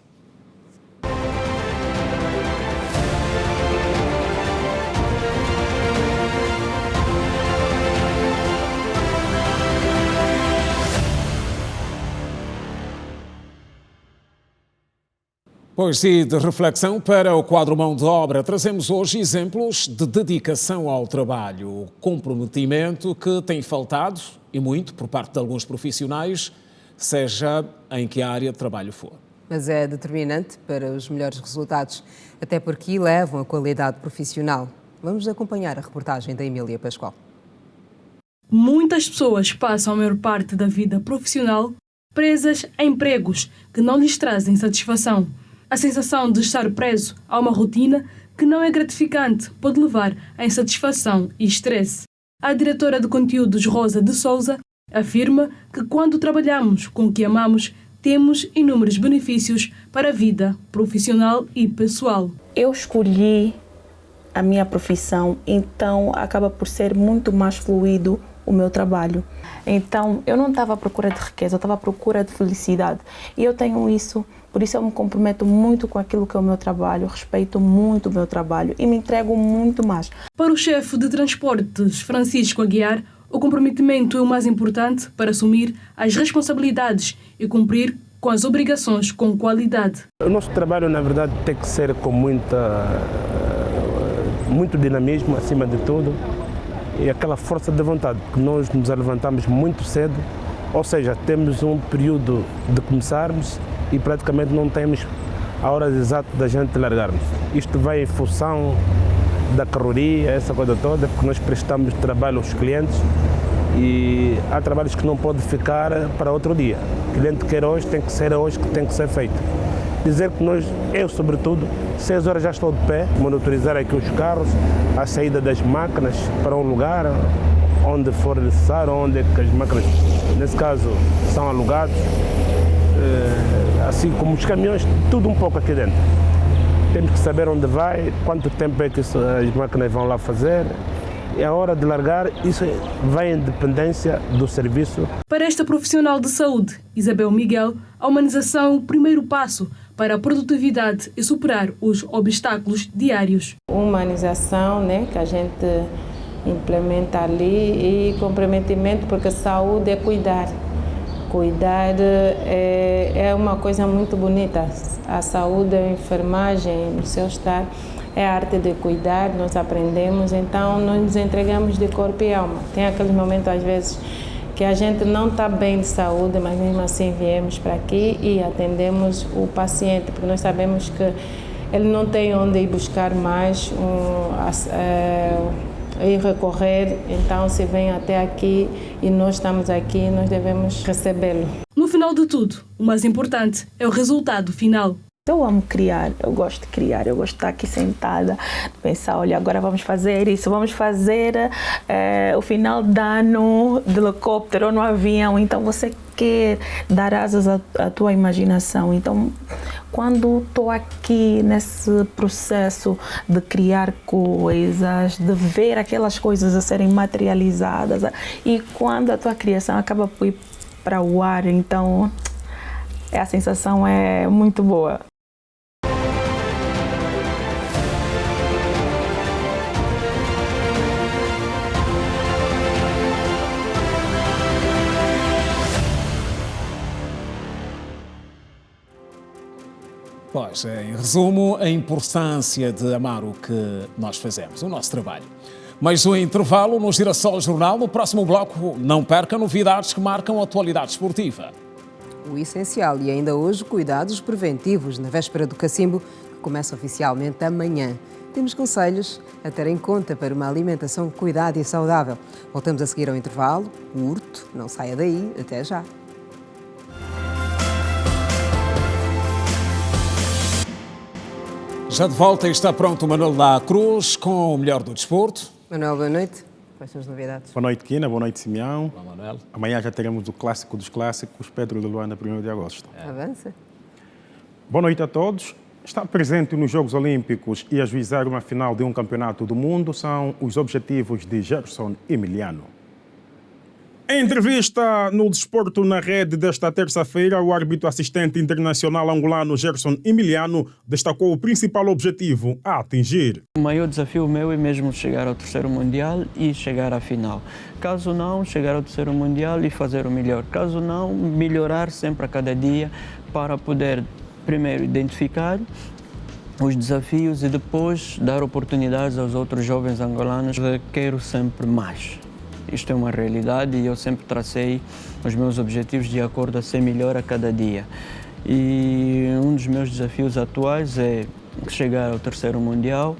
Pois e de reflexão para o quadro Mão de Obra, trazemos hoje exemplos de dedicação ao trabalho, comprometimento que tem faltado, e muito, por parte de alguns profissionais, seja em que área de trabalho for. Mas é determinante para os melhores resultados, até porque elevam a qualidade profissional. Vamos acompanhar a reportagem da Emília Pascoal. Muitas pessoas passam a maior parte da vida profissional presas a empregos que não lhes trazem satisfação. A sensação de estar preso a uma rotina que não é gratificante pode levar à insatisfação e estresse. A diretora de conteúdos, Rosa de Souza, afirma que quando trabalhamos com o que amamos, temos inúmeros benefícios para a vida profissional e pessoal. Eu escolhi a minha profissão, então acaba por ser muito mais fluido o meu trabalho. Então, eu não estava à procura de riqueza, eu estava à procura de felicidade. E eu tenho isso, por isso eu me comprometo muito com aquilo que é o meu trabalho, respeito muito o meu trabalho e me entrego muito mais. Para o chefe de transportes, Francisco Aguiar, o comprometimento é o mais importante para assumir as responsabilidades e cumprir com as obrigações com qualidade. O nosso trabalho, na verdade, tem que ser com muito dinamismo, acima de tudo, e aquela força de vontade, que nós nos levantamos muito cedo, ou seja, temos um período de começarmos e praticamente não temos a hora exata da gente largarmos. Isto vai em função da carroria, essa coisa toda, porque nós prestamos trabalho aos clientes e há trabalhos que não podem ficar para outro dia. O cliente quer hoje, tem que ser hoje que tem que ser feito. Dizer que eu sobretudo, 6 horas já estou de pé, monitorizar aqui os carros, a saída das máquinas para um lugar, onde for necessário, onde é que as máquinas, nesse caso, são alugadas, assim como os caminhões, tudo um pouco aqui dentro. Temos que saber onde vai, quanto tempo é que as máquinas vão lá fazer. É a hora de largar, isso vai em dependência do serviço. Para esta profissional de saúde, Isabel Miguel, a humanização é o primeiro passo para a produtividade e superar os obstáculos diários. Humanização, né, que a gente implementa ali, e comprometimento, porque saúde é cuidar. Cuidar é uma coisa muito bonita. A saúde, a enfermagem, no seu estar, é a arte de cuidar, nós aprendemos, então nós nos entregamos de corpo e alma. Tem aqueles momentos, às vezes, que a gente não está bem de saúde, mas mesmo assim viemos para aqui e atendemos o paciente, porque nós sabemos que ele não tem onde ir buscar mais, ir recorrer, então se vem até aqui e nós estamos aqui, nós devemos recebê-lo. No final de tudo, o mais importante é o resultado final. Eu amo criar, eu gosto de criar, eu gosto de estar aqui sentada, pensar, olha, agora vamos fazer isso, vamos fazer o final de ano de helicóptero ou no avião, então você quer dar asas à tua imaginação. Então, quando estou aqui nesse processo de criar coisas, de ver aquelas coisas a serem materializadas, e quando a tua criação acaba por ir para o ar, então a sensação é muito boa. Pois, em resumo, a importância de amar o que nós fazemos, o nosso trabalho. Mas o intervalo no Girassol Jornal, no próximo bloco, não perca novidades que marcam a atualidade esportiva. O essencial e ainda hoje, cuidados preventivos na véspera do Cacimbo, que começa oficialmente amanhã. Temos conselhos a ter em conta para uma alimentação cuidada e saudável. Voltamos a seguir ao intervalo, curto, não saia daí, até já. Já de volta e está pronto o Manuel da Cruz com o melhor do desporto. Manuel, boa noite. Quais são as novidades? Boa noite, Quina. Boa noite, Simeão. Olá, Manuel. Amanhã já teremos o clássico dos clássicos, Pedro de Luanda, 1º de agosto. Avança. Boa noite a todos. Estar presente nos Jogos Olímpicos e ajuizar uma final de um campeonato do mundo são os objetivos de Gerson Emiliano. Em entrevista no Desporto na Rede desta terça-feira, o árbitro assistente internacional angolano Gerson Emiliano destacou o principal objetivo a atingir. O maior desafio meu é mesmo chegar ao terceiro Mundial e chegar à final. Caso não, chegar ao terceiro Mundial e fazer o melhor. Caso não, melhorar sempre a cada dia para poder, primeiro, identificar os desafios e depois dar oportunidades aos outros jovens angolanos. Eu quero sempre mais. Isto é uma realidade e eu sempre tracei os meus objetivos de acordo a ser melhor a cada dia. E um dos meus desafios atuais é chegar ao terceiro Mundial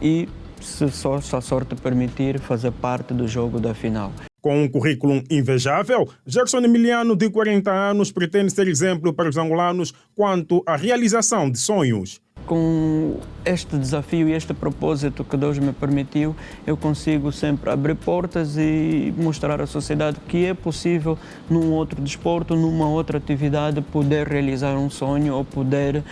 e, se só a sorte permitir, fazer parte do jogo da final. Com um currículo invejável, Gerson Emiliano, de 40 anos, pretende ser exemplo para os angolanos quanto à realização de sonhos. Com este desafio e este propósito que Deus me permitiu, eu consigo sempre abrir portas e mostrar à sociedade que é possível, num outro desporto, numa outra atividade, poder realizar um sonho ou poder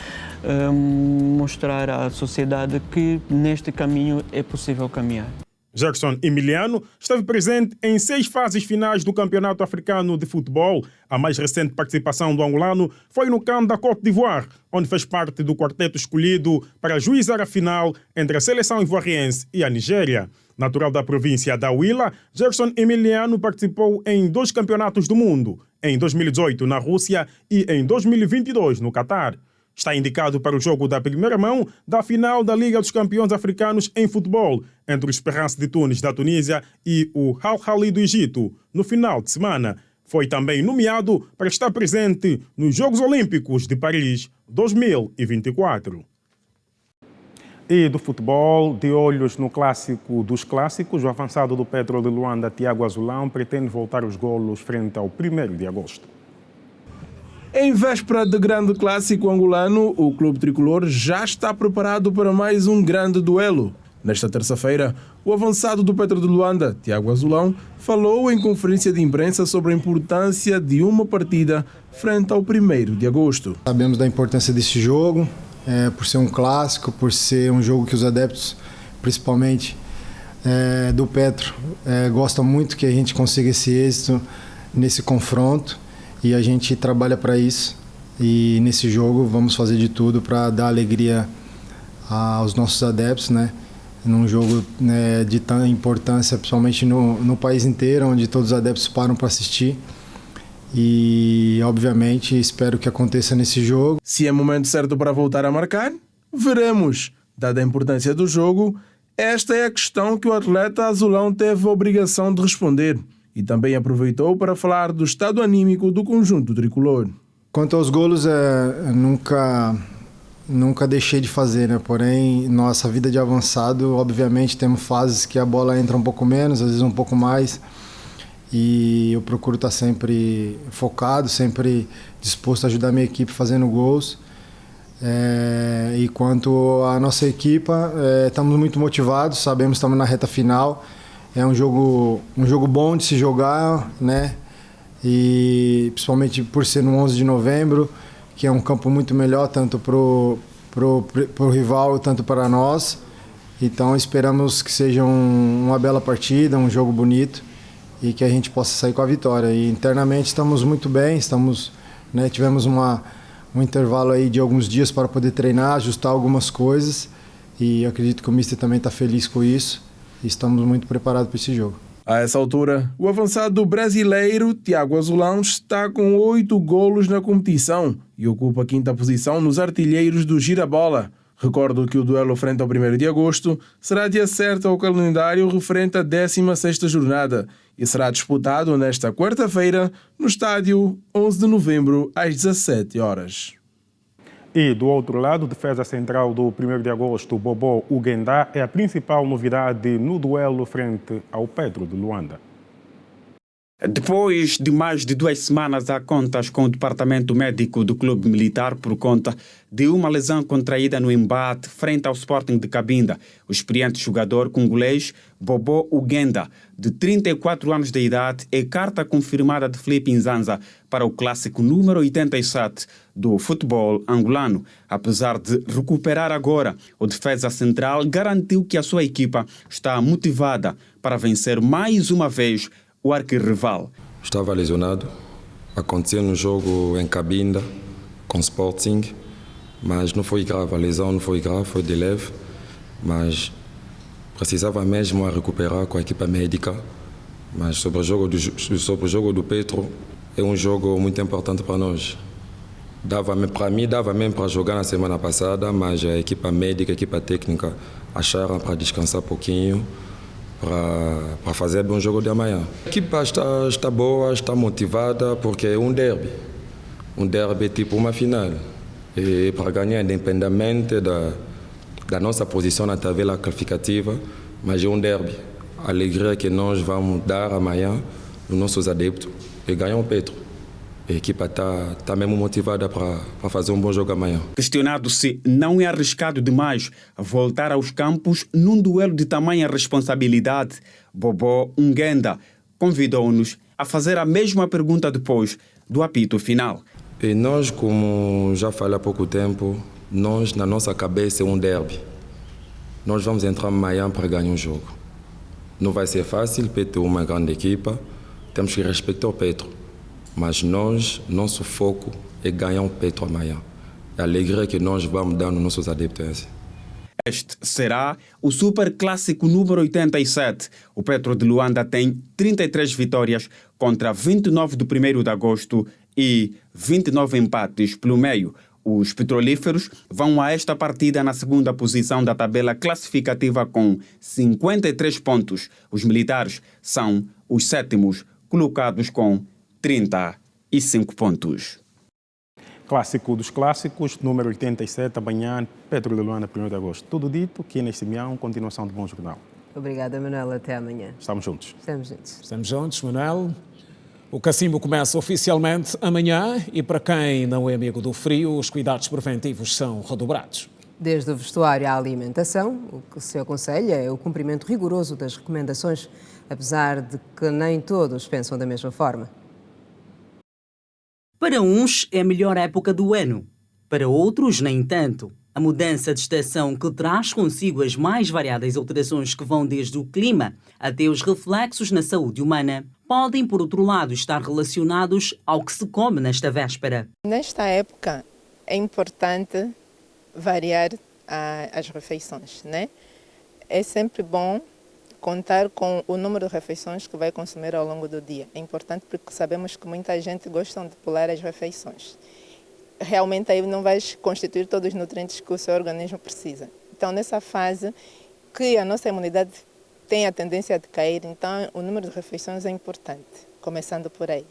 mostrar à sociedade que neste caminho é possível caminhar. Gerson Emiliano esteve presente em 6 fases finais do Campeonato Africano de Futebol. A mais recente participação do angolano foi no CAN da Côte d'Ivoire, onde fez parte do quarteto escolhido para juizar a final entre a seleção ivoiriense e a Nigéria. Natural da província da Huila, Gerson Emiliano participou em 2 campeonatos do mundo, em 2018 na Rússia e em 2022 no Catar. Está indicado para o jogo da primeira mão da final da Liga dos Campeões Africanos em futebol entre o Esperance de Tunis da Tunísia e o Al Ahly do Egito no final de semana. Foi também nomeado para estar presente nos Jogos Olímpicos de Paris 2024. E do futebol, de olhos no clássico dos clássicos, o avançado do Petro de Luanda, Tiago Azulão, pretende voltar os golos frente ao 1º de agosto. Em véspera de grande clássico angolano, o clube tricolor já está preparado para mais um grande duelo. Nesta terça-feira, o avançado do Petro de Luanda, Tiago Azulão, falou em conferência de imprensa sobre a importância de uma partida frente ao 1º de agosto. Sabemos da importância desse jogo, por ser um clássico, por ser um jogo que os adeptos, principalmente do Petro, gostam muito que a gente consiga esse êxito nesse confronto. E a gente trabalha para isso E nesse jogo vamos fazer de tudo para dar alegria aos nossos adeptos, né? Num jogo, né, de tanta importância, principalmente no país inteiro, onde todos os adeptos param para assistir. E, obviamente, espero que aconteça nesse jogo. Se é momento certo para voltar a marcar, veremos. Dada a importância do jogo, esta é a questão que o atleta azulão teve a obrigação de responder. E também aproveitou para falar do estado anímico do conjunto tricolor. Quanto aos golos, nunca deixei de fazer, né? Porém, nossa vida de avançado, obviamente, temos fases que a bola entra um pouco menos, às vezes um pouco mais. E eu procuro estar sempre focado, sempre disposto a ajudar minha equipe fazendo gols. E quanto à nossa equipa, estamos muito motivados, sabemos que estamos na reta final. É um jogo bom de se jogar, né? E principalmente por ser no 11 de novembro, que é um campo muito melhor tanto pro rival, tanto para nós. Então esperamos que seja uma bela partida, um jogo bonito e que a gente possa sair com a vitória. E internamente estamos muito bem, né, tivemos um intervalo aí de alguns dias para poder treinar, ajustar algumas coisas e acredito que o Mister também está feliz com isso e estamos muito preparados para esse jogo. A essa altura, o avançado brasileiro Tiago Azulão está com 8 golos na competição e ocupa a 5ª posição nos artilheiros do Girabola. Recordo que o duelo frente ao 1º de agosto será dia certo ao calendário referente à 16ª jornada e será disputado nesta quarta-feira no estádio 11 de novembro às 17 horas. E do outro lado, defesa central do 1º de agosto, Bobo Ugenda, é a principal novidade no duelo frente ao Petro de Luanda. Depois de mais de 2 semanas a contas com o departamento médico do clube militar por conta de uma lesão contraída no embate frente ao Sporting de Cabinda, o experiente jogador congolês Bobo Ugenda, de 34 anos de idade, é carta confirmada de Filipe Nzanza para o clássico número 87 do futebol angolano. Apesar de recuperar agora, o defesa central garantiu que a sua equipa está motivada para vencer mais uma vez o arquirrival. Estava lesionado, aconteceu no jogo em Cabinda com Sporting, mas não foi grave, a lesão não foi grave, foi de leve, mas precisava mesmo a recuperar com a equipa médica. Mas sobre o jogo do Petro, é um jogo muito importante para nós. Dava mesmo para jogar na semana passada, mas a equipa médica, a equipa técnica acharam para descansar um pouquinho, para fazer bom jogo de amanhã. A equipa está boa, está motivada, porque é um derby. Um derby é tipo uma final. E para ganhar, independente da nossa posição na tabela classificativa, mas é um derby. A alegria que nós vamos dar amanhã nos nossos adeptos é ganhar o Petro. A equipa está mesmo motivada para fazer um bom jogo amanhã. Questionado se não é arriscado demais voltar aos campos num duelo de tamanha responsabilidade, Bobo Ugenda convidou-nos a fazer a mesma pergunta depois do apito final. E nós, como já falei há pouco tempo, na nossa cabeça é um derby. Nós vamos entrar amanhã para ganhar um jogo. Não vai ser fácil, Petro é uma grande equipa, temos que respeitar o Petro. Mas nosso foco é ganhar um Petro amanhã. A alegria que nós vamos dar nos nossos adeptos. Este será o Super Clássico número 87. O Petro de Luanda tem 33 vitórias contra 29 do 1º de agosto e 29 empates pelo meio. Os petrolíferos vão a esta partida na 2ª posição da tabela classificativa com 53 pontos. Os militares são os 7º colocados com 35 pontos. Clássico dos clássicos, número 87, amanhã, Petro de Luanda, 1º de agosto. Tudo dito, Kina Simeão, continuação do Bom Jornal. Obrigada, Manuel. Até amanhã. Estamos juntos. Estamos juntos, Manuel. O cacimbo começa oficialmente amanhã e para quem não é amigo do frio, os cuidados preventivos são redobrados. Desde o vestuário à alimentação, o que se aconselha é o cumprimento rigoroso das recomendações, apesar de que nem todos pensam da mesma forma. Para uns é a melhor época do ano, para outros nem tanto. A mudança de estação, que traz consigo as mais variadas alterações que vão desde o clima até os reflexos na saúde humana, podem, por outro lado, estar relacionados ao que se come nesta véspera. Nesta época é importante variar as refeições, né? É sempre bom contar com o número de refeições que vai consumir ao longo do dia. É importante porque sabemos que muita gente gosta de pular as refeições. Realmente aí não vai constituir todos os nutrientes que o seu organismo precisa. Então, nessa fase que a nossa imunidade tem a tendência de cair, então o número de refeições é importante, começando por aí.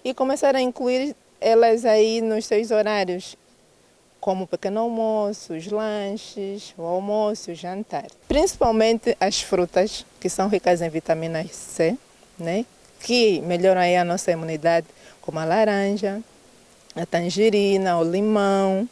E começar a incluir elas aí nos seus horários, como o pequeno almoço, os lanches, o almoço, o jantar. Principalmente as frutas, que são ricas em vitamina C, né? Que melhoram aí a nossa imunidade, como a laranja, a tangerina, o limão.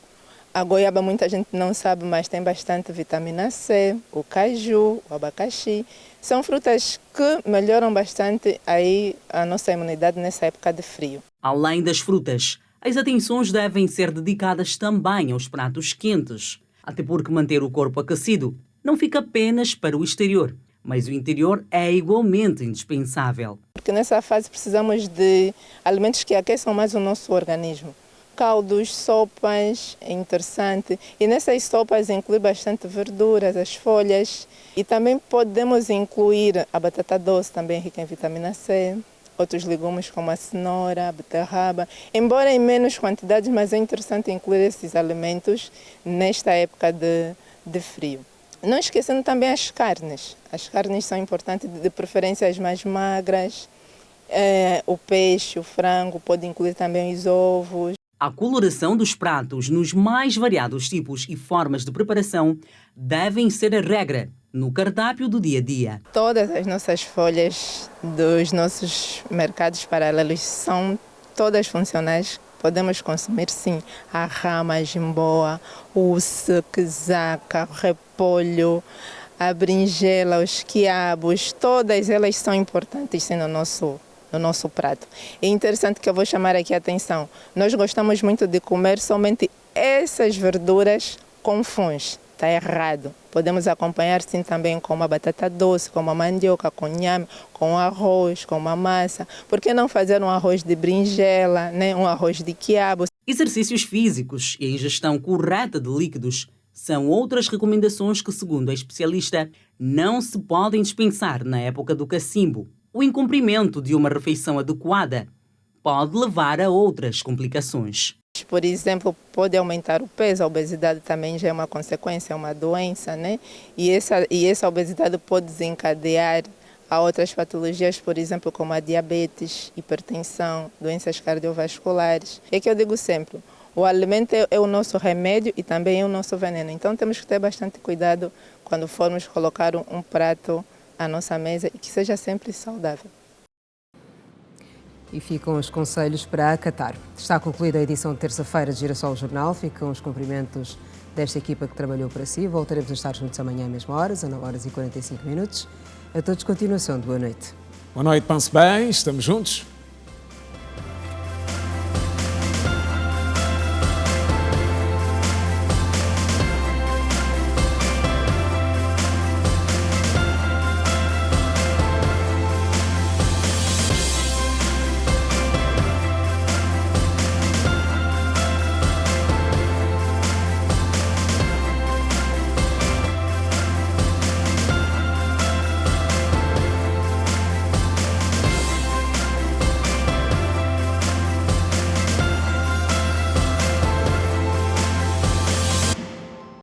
A goiaba muita gente não sabe, mas tem bastante vitamina C, o caju, o abacaxi. São frutas que melhoram bastante aí a nossa imunidade nessa época de frio. Além das frutas, as atenções devem ser dedicadas também aos pratos quentes, até porque manter o corpo aquecido não fica apenas para o exterior, mas o interior é igualmente indispensável. Porque nessa fase precisamos de alimentos que aqueçam mais o nosso organismo. Caldos, sopas, é interessante. E nessas sopas inclui bastante verduras, as folhas. E também podemos incluir a batata doce, também rica em vitamina C. Outros legumes como a cenoura, a beterraba. Embora em menos quantidades, mas é interessante incluir esses alimentos nesta época de frio. Não esquecendo também as carnes. As carnes são importantes, de preferência as mais magras. O peixe, o frango, pode incluir também os ovos. A coloração dos pratos nos mais variados tipos e formas de preparação devem ser a regra no cardápio do dia a dia. Todas as nossas folhas dos nossos mercados paralelos são todas funcionais. Podemos consumir sim a rama, a jimboa, o quizaca, o repolho, a berinjela, os quiabos. Todas elas são importantes sim no nosso prato. É interessante que eu vou chamar aqui a atenção. Nós gostamos muito de comer somente essas verduras com fungo. Está errado. Podemos acompanhar sim também com uma batata doce, com uma mandioca, com inhame, com arroz, com uma massa. Por que não fazer um arroz de berinjela, né? Um arroz de quiabo? Exercícios físicos e a ingestão correta de líquidos são outras recomendações que, segundo a especialista, não se podem dispensar na época do cacimbo. O incumprimento de uma refeição adequada pode levar a outras complicações. Por exemplo, pode aumentar o peso, a obesidade também já é uma consequência, é uma doença, né? E essa obesidade pode desencadear a outras patologias, por exemplo, como a diabetes, hipertensão, doenças cardiovasculares. É que eu digo sempre, o alimento é o nosso remédio e também é o nosso veneno. Então temos que ter bastante cuidado quando formos colocar um prato à nossa mesa e que seja sempre saudável. E ficam os conselhos para acatar. Está concluída a edição de terça-feira de Girassol Jornal. Ficam os cumprimentos desta equipa que trabalhou para si. Voltaremos a estar juntos amanhã às mesmas horas, às 9h45. A todos, continuação de boa noite. Boa noite, pense bem, estamos juntos.